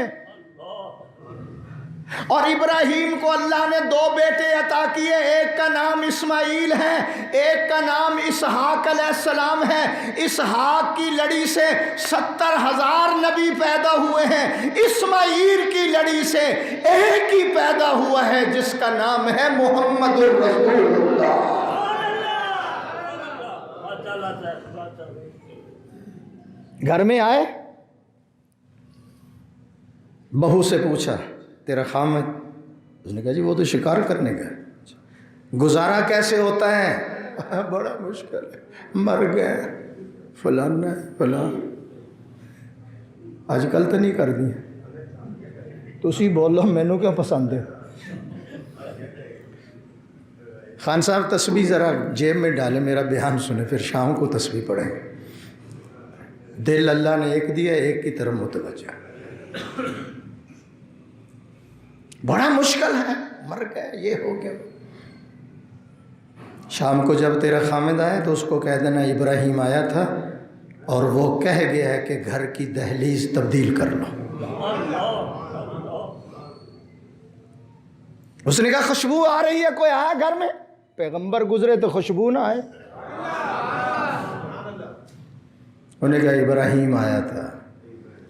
اور ابراہیم کو اللہ نے 2 بیٹے عطا کیے، ایک کا نام اسماعیل ہے، ایک کا نام اسحاق علیہ السلام ہے۔ اسحاق کی لڑی سے 70,000 نبی پیدا ہوئے ہیں، اسماعیل کی لڑی سے ایک ہی پیدا ہوا ہے جس کا نام ہے محمد الرسول اللہ۔ گھر میں آئے، بہو سے پوچھا تیرا خامد؟ اس نے کہا جی وہ تو شکار کرنے گئے۔ گزارا کیسے ہوتا ہے؟ بڑا مشکل ہے، مر گئے فلان فلان، آج کل تو نہیں کر دی، تسی بولو مینوں کیوں پسند ہے؟ خان صاحب تسبیح ذرا جیب میں ڈالیں، میرا بیان سنیں، پھر شام کو تسبیح پڑھیں گے۔ دل اللہ نے ایک دیا، ایک کی طرف متوجہ، بڑا مشکل ہے، مر گئے، یہ ہو گیا۔ شام کو جب تیرا خامد آئے تو اس کو کہہ دینا ابراہیم آیا تھا اور وہ کہہ گیا ہے کہ گھر کی دہلیز تبدیل کر لو۔ اس نے کہا خوشبو آ رہی ہے، کوئی آیا گھر میں؟ پیغمبر گزرے تو خوشبو نہ آئے۔ انہوں نے کہا ابراہیم آیا تھا،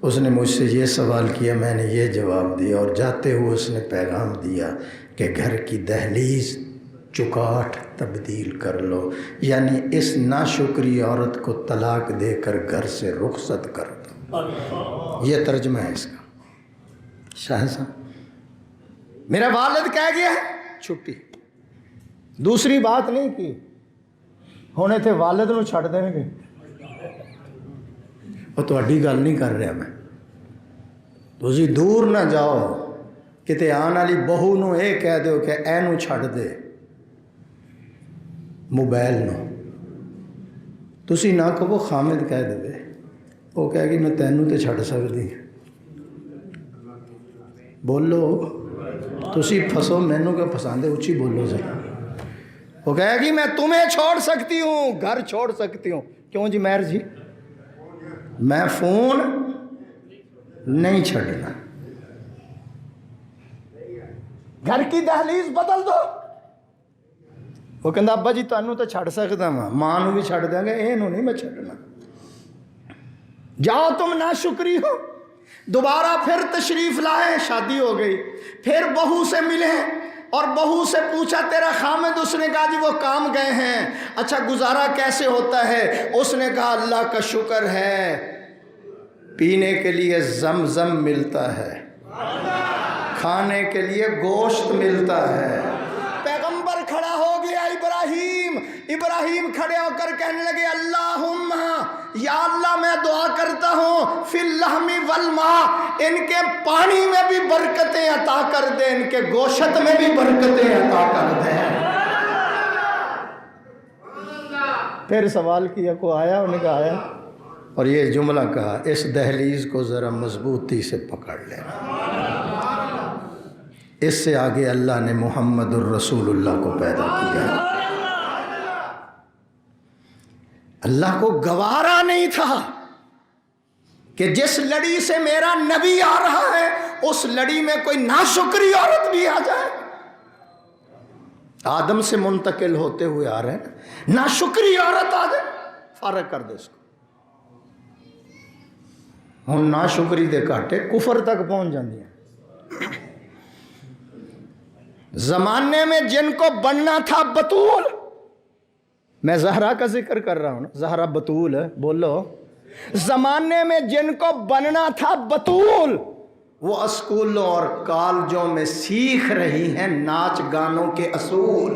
اس نے مجھ سے یہ سوال کیا، میں نے یہ جواب دیا، اور جاتے ہوئے اس نے پیغام دیا کہ گھر کی دہلیز چکاٹ تبدیل کر لو، یعنی اس ناشکری عورت کو طلاق دے کر گھر سے رخصت کر دو۔ یہ ترجمہ ہے اس کا۔ شاہ صاحب میرا والد کہہ گیا ہے چھٹی، دوسری بات نہیں کی، ہونے تھے والد نو چھڑ دیں گے، وہ تہاڈی گل نہیں کر رہا میں، تسی دور نہ جاؤ کتے آن والی بہو نو یہ کہہ دو کہ اے نو چھڑ دے موبائل نو، تسی نہ کہو خامد کہہ دے، وہ کہے گی میں تینوں تے چھڑ سکتی، بولو تسی پھسو، مینوں کہ پھساندے، اچھی بولو سے، وہ کہے گی میں تمہیں چھوڑ سکتی ہوں، گھر چھوڑ سکتی ہوں، کیوں جی مہر جی، میں فون نہیں چھڑنا، گھر کی دہلیز بدل دو۔ وہ کہندا ابا جی تانوں تو چھڑ سکدا ہاں، ماں نو بھی چھڑ دیں گے، اینو نہیں میں چھڑنا۔ جاؤ تم ناشکری ہو، دوبارہ پھر تشریف لائے، شادی ہو گئی، پھر بہو سے ملے اور بہو سے پوچھا تیرا خامد، اس نے کہا جی وہ کام گئے ہیں، اچھا گزارا کیسے ہوتا ہے؟ اس نے کہا اللہ کا شکر ہے پینے کے لیے زمزم ملتا ہے، کھانے کے لیے گوشت ملتا ہے۔ پیغمبر کھڑا ہو گیا، ابراہیم کھڑے ہو کر کہنے لگے اللہم یا اللہ میں دعا کرتا ہوں فی اللحم والماء، ان کے پانی میں بھی برکتیں عطا کر دے، ان کے گوشت میں بھی برکتیں عطا کر دے۔ پھر سوال کیا، کو آیا؟ انہوں نے کہا آیا، اور یہ جملہ کہا اس دہلیز کو ذرا مضبوطی سے پکڑ لینا، اس سے آگے اللہ نے محمد الرسول اللہ کو پیدا کیا۔ اللہ کو گوارا نہیں تھا کہ جس لڑی سے میرا نبی آ رہا ہے اس لڑی میں کوئی ناشکری عورت بھی آ جائے۔ آدم سے منتقل ہوتے ہوئے آ رہے ہیں، ناشکری عورت آ جائے، فارغ کر دے اس کو۔ ہن ناشکری دے کاٹے کفر تک پہنچ جاندی ہیں۔ زمانے میں جن کو بننا تھا بطول، میں زہرا کا ذکر کر رہا ہوں نا، زہرا بطول ہے، بولو، زمانے میں جن کو بننا تھا بطول وہ اسکولوں اور کالجوں میں سیکھ رہی ہیں ناچ گانوں کے اصول،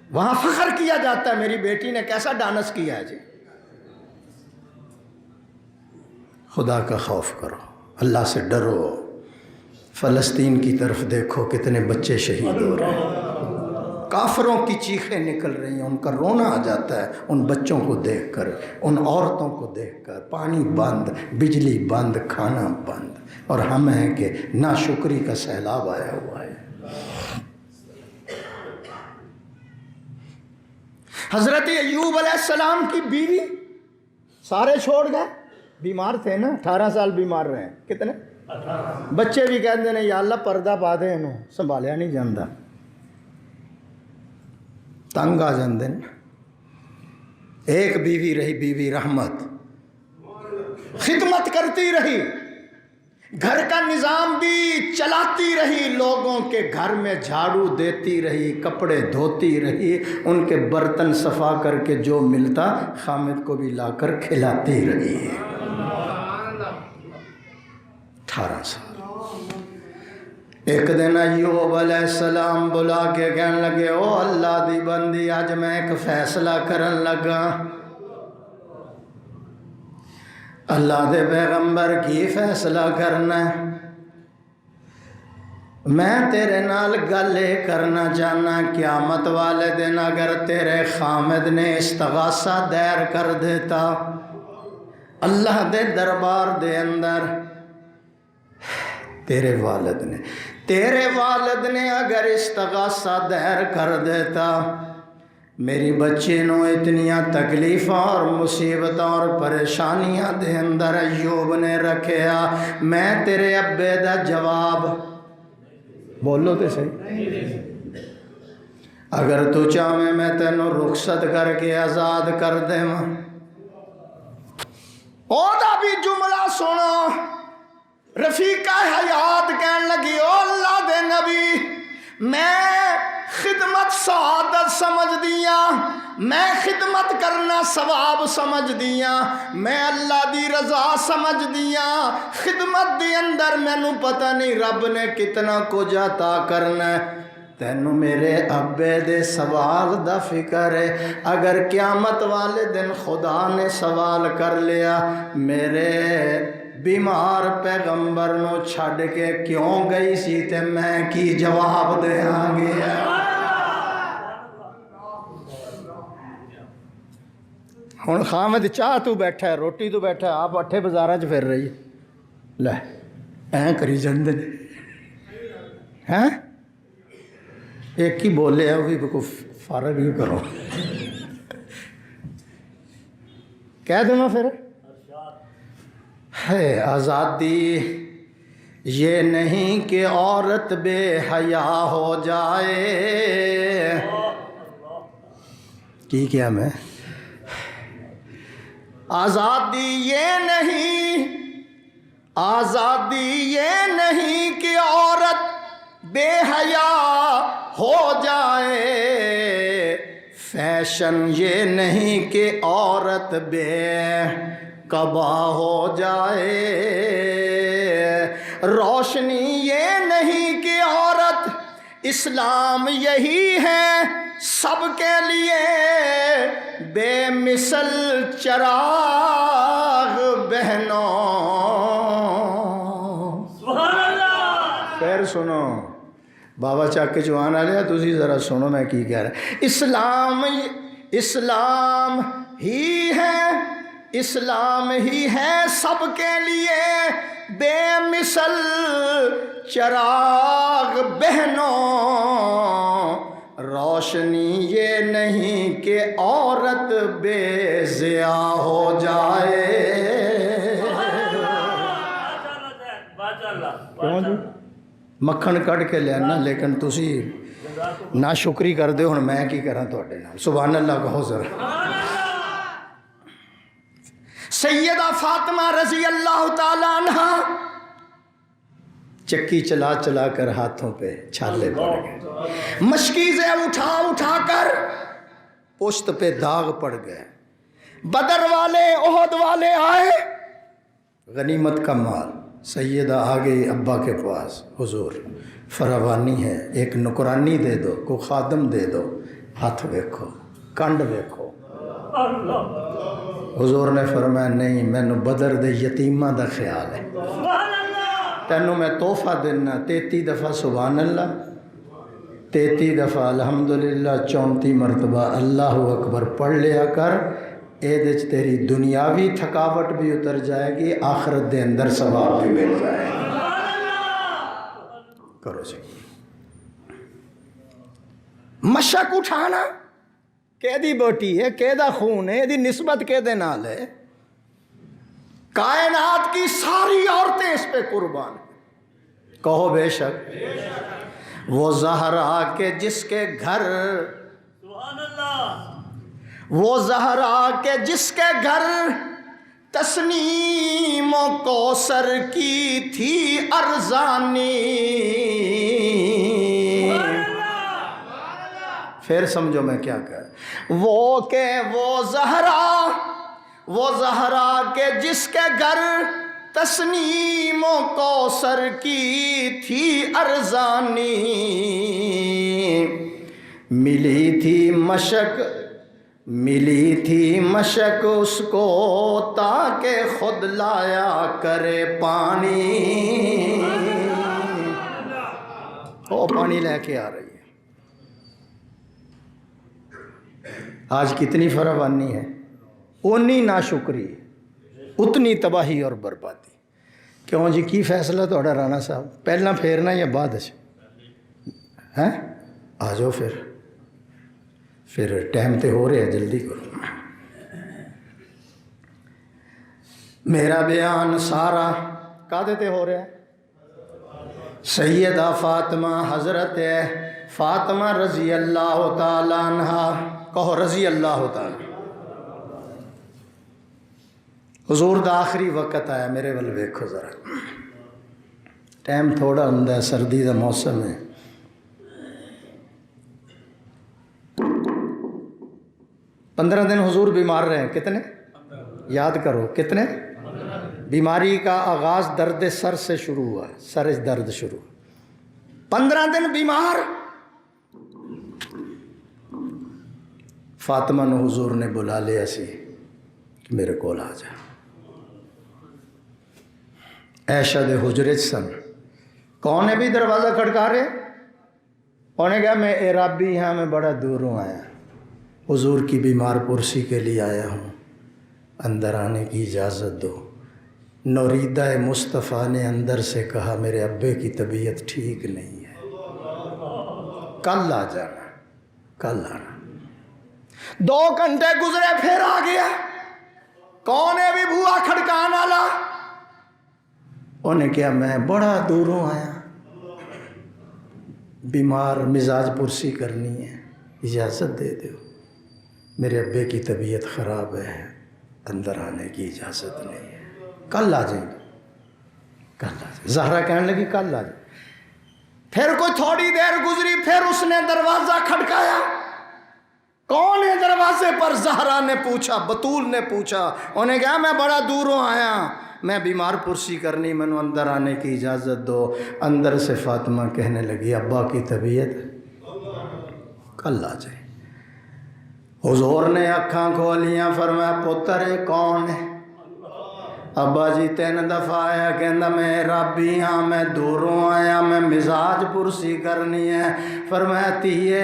وہاں فخر کیا جاتا ہے میری بیٹی نے کیسا ڈانس کیا ہے۔ جی خدا کا خوف کرو، اللہ سے ڈرو، فلسطین کی طرف دیکھو کتنے بچے شہید ہو رہے ہیں، کافروں کی چیخیں نکل رہی ہیں، ان کا رونا آ جاتا ہے ان بچوں کو دیکھ کر، ان عورتوں کو دیکھ کر، پانی بند، بجلی بند، کھانا بند، اور ہم ہیں کہ ناشکری کا سیلاب آیا ہوا ہے۔ حضرت ایوب علیہ السلام کی بیوی سارے چھوڑ گئے، بیمار تھے نا، 18 سال بیمار رہے، کتنے بچے بھی کہتے ہیں یا اللہ پردہ پا دے، انہوں سنبھالیا نہیں جاندہ، تنگ آ جاندے۔ ایک بیوی رہی، بیوی رحمت، خدمت کرتی رہی، گھر کا نظام بھی چلاتی رہی، لوگوں کے گھر میں جھاڑو دیتی رہی، کپڑے دھوتی رہی، ان کے برتن صفا کر کے جو ملتا خامد کو بھی لا کر کھلاتی رہی۔ 18 سال۔ ایک دن ایوب علیہ السلام بلا کے کہنے لگے او اللہ دی بندی آج میں ایک فیصلہ کرن لگا۔ اللہ دے پیغمبر کی فیصلہ کرنا ہے؟ میں تیرے نال گلے کرنا چاہنا، قیامت والے دن اگر تیرے خامد نے استغاثہ دیر کر دیتا اللہ دے دربار دے اندر، تیرے والد نے اگر استغاثہ دیر کر دیتا، میری بچی نو اتنیاں تکلیفاں اور مصیبتاں اور پریشانیاں دے اندر ایوب نے رکھیا، میں تیرے ابے دا جواب بولو تے صحیح، اگر تو چاہے میں تینوں رخصت کر کے آزاد کر دے، اودا بھی جملہ سنو، رفیقہ حیات کہن لگی او اللہ دے نبی میں خدمت سعادت سمجھ دیاں، میں خدمت کرنا ثواب سمجھ دیاں، میں اللہ دی رضا سمجھ دیاں، خدمت دی اندر مینوں پتہ نہیں رب نے کتنا کچھ عطا کرنا ہے۔ تینوں میرے ابے دے سوال دا فکر ہے، اگر قیامت والے دن خدا نے سوال کر لیا میرے بیمار پیغمبر نو چھڑ کے کیوں گئی سی تے میں کی جواب دیاں گے؟ ہن خامد چاہ تو بیٹھا ہے، روٹی تو بیٹھا ہے، آپ اٹھے بازاراں چ پھر رہی لے ایں کری جاندے نے ہیں، ایک ہی بولے ہے وہی کو فارغ ہی کرو، کہہ دوں میں پھر ہے آزادی یہ نہیں کہ عورت بے حیا ہو جائے، کی کیا میں آزادی یہ نہیں، آزادی یہ نہیں کہ عورت بے حیا ہو جائے، فیشن یہ نہیں کہ عورت بے قبا ہو جائے، روشنی یہ نہیں کہ عورت، اسلام یہی ہے سب کے لیے بے مثل چراغ بہنوں۔ پھر سنو بابا چاک کے جوان آ لیا، تسی ذرا سنو میں کی کہہ رہا اسلام ہی ہے، اسلام ہی ہے سب کے لیے بے مثل چراغ بہنوں، روشنی یہ نہیں کہ عورت بے ضیا ہو جائے۔ کیوں جی مکھن کٹ کے لینا، لیکن تسی نا شکری کر دے، ہن میں کی کراں تواڈے نال؟ سبحان اللہ کہو ذرا۔ سیدہ فاطمہ رضی اللہ تعالیٰ عنہ چکی چلا چلا کر ہاتھوں پہ چھالے پڑ گئے، مشکیزیں اٹھا اٹھا کر پشت پہ داغ پڑ گئے، بدر والے احد والے آئے، غنیمت کا مال، سیدہ آ گئی ابا کے پاس، حضور فراوانی ہے، ایک نکرانی دے دو، کو خادم دے دو، ہاتھ دیکھو کنڈ دیکھو۔ حضور نے فرمایا نہیں، مینوں بدر دے یتیماں دا خیال ہے، تینوں میں تحفہ دینا 33 دفعہ سبحان اللہ، 33 دفعہ الحمدللہ، 34 مرتبہ اللہ اکبر پڑھ لیا کر، ایدچ تیری دنیاوی تھکاوٹ بھی اتر جائے گی، آخرت دے اندر ثواب بھی مل جائے گا۔ کرو جی مشک اٹھانا کیدی بوٹی ہے، کیدا خون ہے، دی نسبت کیدے نال ہے؟ کائنات کی ساری عورتیں اس پہ قربان ہیں، کہو بے شک۔ وہ زہرا کے جس کے گھر، وہ زہرا کے جس کے گھر تسنیم و کوثر کی تھی ارزانی، پھر سمجھو میں کیا کہہ رہا، وہ کہ وہ زہرا کے جس کے گھر تسنیم و کوثر کی تھی ارزانی، ملی تھی مشک اس کو تاکہ خود لایا کرے پانی، وہ پانی لے کے آ رہی ہے۔ آج کتنی فراوانی ہے، اتنی ناشکری، اتنی تباہی اور بربادی۔ کیوں جی کی فیصلہ تھوڑا رانا صاحب، پہلا پھیرنا یا بعد ہیں؟ آ جاؤ پھر ٹائم تے ہو رہا ہے، جلدی کرو۔ میرا بیان سارا کادے تے ہو رہا ہے؟ سیدہ فاطمہ، حضرت فاطمہ رضی اللہ تعالیٰ عنہ، کہو رضی اللہ تعالیٰ۔ حضور دا آخری وقت آیا، میرے ول ویکھو ذرا، ٹائم تھوڑا ہوندا ہے، سردی دا موسم ہے۔ 15 دن حضور بیمار رہے، کتنے؟ یاد کرو کتنے؟ بیماری کا آغاز درد سر سے شروع ہوا، سر درد شروع، 15 دن بیمار۔ فاطمہ نو حضور نے بلا لیا سی کہ میرے کول آ جا۔ عائشہ دے حجرے سن، کون ہے بھی دروازہ کھڑکا رہے؟ انہیں کہا میں عرابی ہاں، میں بڑا دوروں آیا، حضور کی بیمار پرسی کے لیے آیا ہوں، اندر آنے کی اجازت دو۔ نوریدہ مصطفیٰ نے اندر سے کہا میرے ابے کی طبیعت ٹھیک نہیں ہے، کل آ جانا، کل آنا۔ 2 گھنٹے گزرے، پھر آ گیا، کون ہے بھی بھوا کھڑکان والا؟ انہیں کہا میں بڑا دوروں آیا، بیمار، مزاج پرسی کرنی ہے، اجازت دے دو، میرے ابے کی طبیعت خراب ہے، اندر آنے کی اجازت نہیں ہے، کل آ جائیں گے، کل آ جائیں۔ زہرا کہنے لگی کل آ جائیں۔ پھر کوئی تھوڑی دیر گزری، پھر اس نے دروازہ کھڑکایا، کون ہے دروازے پر؟ زہرا نے پوچھا، بطول نے پوچھا۔ انہیں کہا میں بڑا دوروں آیا، میں بیمار پرسی کرنی، میں نے اندر آنے کی اجازت دو۔ اندر سے فاطمہ کہنے لگی ابا کی طبیعت کل آ جائے۔ حضور نے اکھاں کھولیاں، فرمایا پتر یہ کون ہے؟ ابا جی 3 دفعہ آیا، کہندا میں رابی ہاں، میں دوروں آیا، میں مزاج پرسی کرنی ہے۔ فرمایا تیے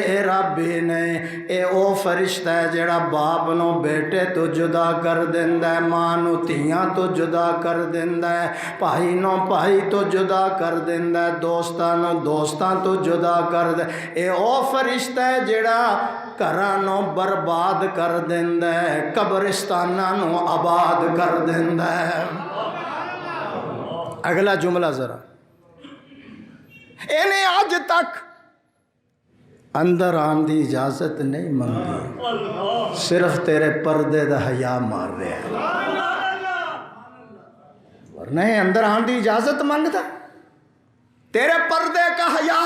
اے رابی نہیں، اے او فرشتہ ہے جڑا باپ نو بیٹے تو جدا کر دیندا ہے، ماں نو تیاں تو جدا کر دیندا ہے، بھائی نو بھائی تو جدا کر دیندا ہے، دوستاں نو دوستاں تو جدا کر دے، اے او فرشتہ ہے جڑا گھراں نو برباد کر دیندا ہے، قبرستاناں نو آباد کر دیندا ہے۔ اگلا جملہ ذرا، انہیں آج تک اندر آن دی اجازت نہیں منگی، صرف تیرے پردے دا حیا مار رہے ہیں، ورنہ اندر آن دی اجازت مانگتا، تیرے پردے کا حیا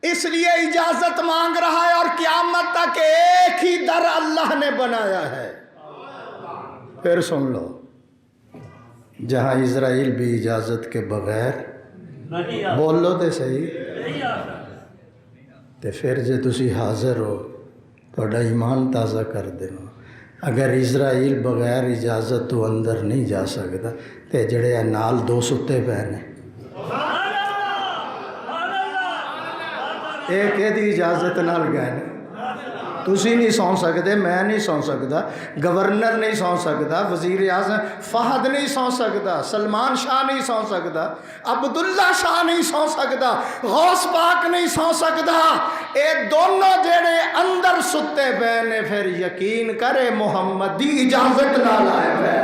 اس لیے اجازت مانگ رہا ہے، اور قیامت تک ایک ہی در اللہ نے بنایا ہے۔ پھر سن لو، جہاں اسرائیل بھی اجازت کے بغیر، بول لو تے صحیح، تے پھر جے تسی حاضر ہو تھوڑا ایمان تازہ کر دیو، اگر اسرائیل بغیر اجازت تو اندر نہیں جا سکتا، تے جڑے نال 2 ستے پہنے، ایک دی اجازت نال گئے نے، تسی نہیں سو سکتے، میں نہیں سو سکتا، گورنر نہیں سو سکتا، وزیر اعظم فہد نہیں سو سکتا، سلمان شاہ نہیں سو سکتا، عبداللہ شاہ نہیں سو سکتا، غوث پاک نہیں سو سکتا، اے دونوں جڑے اندر ستے پے نے، پھر یقین کرے محمد دی اجازت نہ لائے پے۔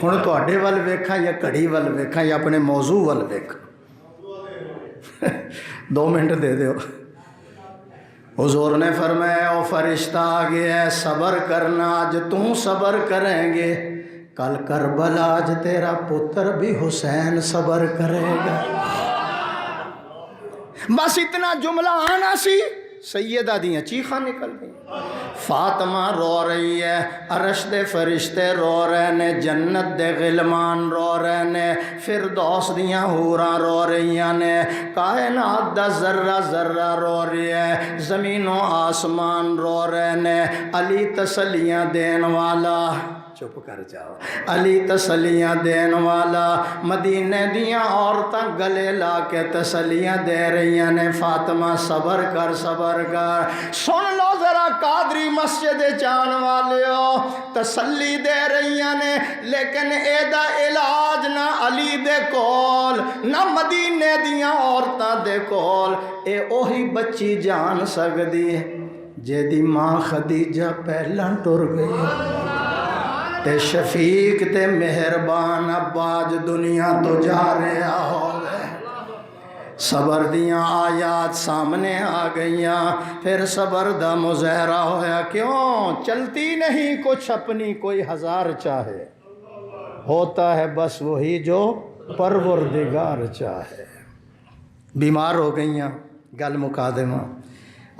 ہن تواڈے ول ویکھاں یا گھڑی ول ویکھاں یا اپنے موضوع ول ویکھاں؟ 2 منٹ دے دیو۔ حضور نے فرمایا او فرشتہ آ گیا ہے، صبر کرنا، آج تم صبر کریں گے، کل کربلا آج تیرا پتر بھی حسین صبر کرے گا۔ بس اتنا جملہ آنا سی، سیدہ دیاں چیخاں نکل گئی، فاطمہ رو رہی ہے، عرش دے فرشتے رو رہے نے، جنت دے غلمان رو رہے نے، فردوس دیاں حوراں رو رہیاں نے، کائنات دا ذرہ ذرہ رو رہی ہے، زمین و آسمان رو رہے نے، علی تسلیاں دین والا، چپ کر جاؤ، علی تسلیاں دین والا، مدینے دیاں عورتاں گلے لا کے تسلیاں دے رہیاں نے، فاطمہ صبر کر صبر کر۔ سن لو ذرا قادری مسجد جان والے ہو، تسلی دے رہیاں نے، لیکن اے دا علاج نہ علی دے کول نہ مدینے دیاں عورتاں دے کول، اے اوہی بچی جان سکدی ہے جے دی ماں خدیجہ پہلاں ٹر گئی، تے شفیق تے مہربان عباس دنیا تو جا رہا ہوگے، صبر دیاں آیات سامنے آ گئیاں، پھر صبر دا مظاہرہ ہویا، کیوں چلتی نہیں کچھ اپنی کوئی ہزار چاہے، ہوتا ہے بس وہی جو پروردگار چاہے۔ بیمار ہو گئیاں، گل مقادمہ،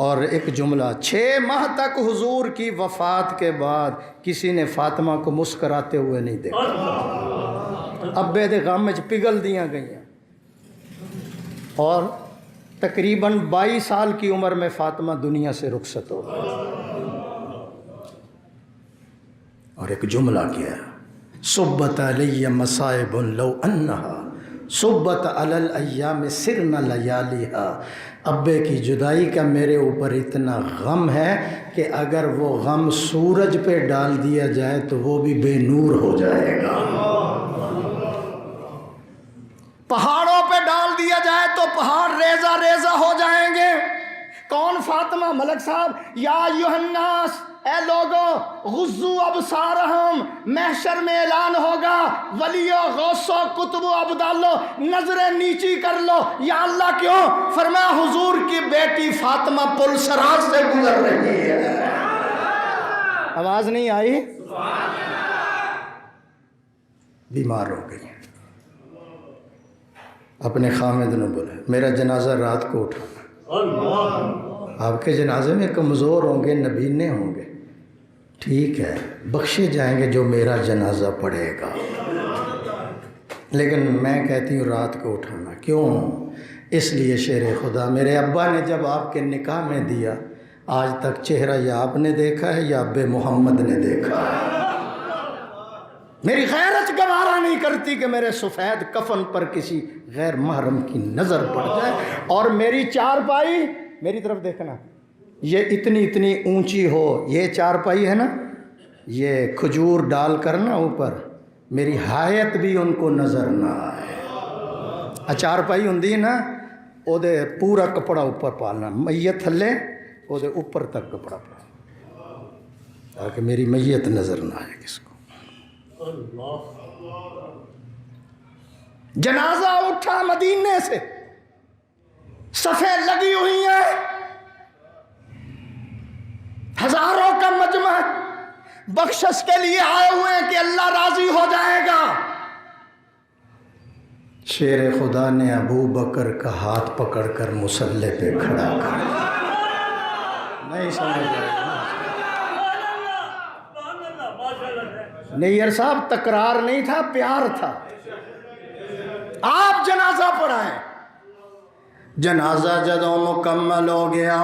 اور ایک جملہ، 6 ماہ تک حضور کی وفات کے بعد کسی نے فاطمہ کو مسکراتے ہوئے نہیں دیکھا، ابے دے غم وچ پگھل دیاں گئیاں، اور تقریباً 22 سال کی عمر میں فاطمہ دنیا سے رخصت ہو گئی۔ اور ایک جملہ کیا ہے، صبت علی مصائب لو انہا صبت علی الایام سرن لیالیہا، ابے کی جدائی کا میرے اوپر اتنا غم ہے کہ اگر وہ غم سورج پہ ڈال دیا جائے تو وہ بھی بے نور ہو جائے گا، پہاڑوں پہ ڈال دیا جائے تو پہاڑ ریزہ ریزہ ہو جائیں گے۔ کون فاطمہ؟ ملک صاحب، یا ایھا الناس، اے لوگو، غضوا ابصارہم، محشر میں اعلان ہوگا، ولیو غوثو کتبو ابدالو، نظریں نیچی کر لو، یا اللہ کیوں؟ فرمایا حضور کی بیٹی فاطمہ پل صراط سے گزر رہی ہے۔ آواز نہیں آئی؟ بیمار ہو گئی، اپنے خامد نے بولا میرا جنازہ رات کو اٹھانا، آپ کے جنازے میں کمزور ہوں گے، نبینے ہوں گے، ٹھیک ہے بخشے جائیں گے جو میرا جنازہ پڑھے گا، لیکن میں کہتی ہوں رات کو اٹھانا۔ کیوں؟ اس لیے شیر خدا، میرے ابا نے جب آپ کے نکاح میں دیا، آج تک چہرہ یا آپ نے دیکھا ہے یا ابے محمد نے دیکھا ہے۔ میری غیرت گوارا نہیں کرتی کہ میرے سفید کفن پر کسی غیر محرم کی نظر پڑ جائے، اور میری چارپائی، میری طرف دیکھنا، یہ اتنی اتنی اونچی ہو، یہ چارپائی ہے نا، یہ کھجور ڈال کر نا اوپر، میری حایت بھی ان کو نظر نہ آئے۔ چارپائی ہوندی نا، او دے پورا کپڑا اوپر پالنا، میت تھلے او دے اوپر تک کپڑا پالنا، تاکہ میری میت نظر نہ آئے کس کو۔ جنازہ اٹھا مدینے سے، صفیں لگی ہوئی ہیں، ہزاروں کا مجمع بخشش کے لیے آئے ہوئے ہیں کہ اللہ راضی ہو جائے گا۔ شیر خدا نے ابو بکر کا ہاتھ پکڑ کر مصلی پہ کھڑا کر، نہیں سمجھ رہے، نیئر صاحب تکرار نہیں تھا، پیار تھا۔ آپ جنازہ پڑھائیں، جنازہ جدوں مکمل ہو گیا،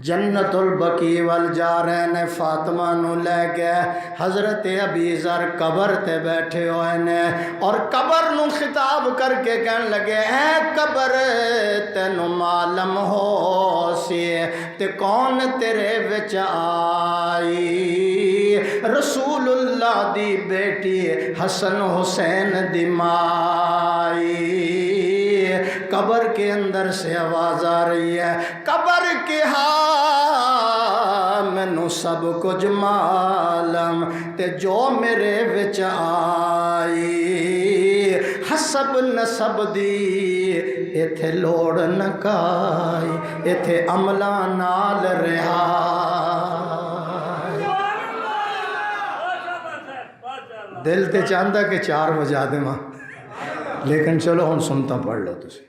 جنت البقیع والجارین فاطمہ نو لے گئے، حضرت ابی ذر قبر تے بیٹھے ہوئے نے، اور قبر نو خطاب کر کے کہن لگے، اے قبر تینو معلوم ہو سی تے کون تیرے وچ آئی، رسول اللہ دی بیٹی حسن حسین دی مائی۔ قبر کے اندر سے آواز آ رہی ہے، قبر کے مینوں سب کچھ معلوم تے جو میرے وچ آئی، حسب نسب دی ایتھے لوڑ نہ کائی، ایتھے عملاں نال رہا۔ دل تے چاہندا کہ 4 بجا دے ماں، لیکن چلو ہن سنتا پڑھ لو تسی۔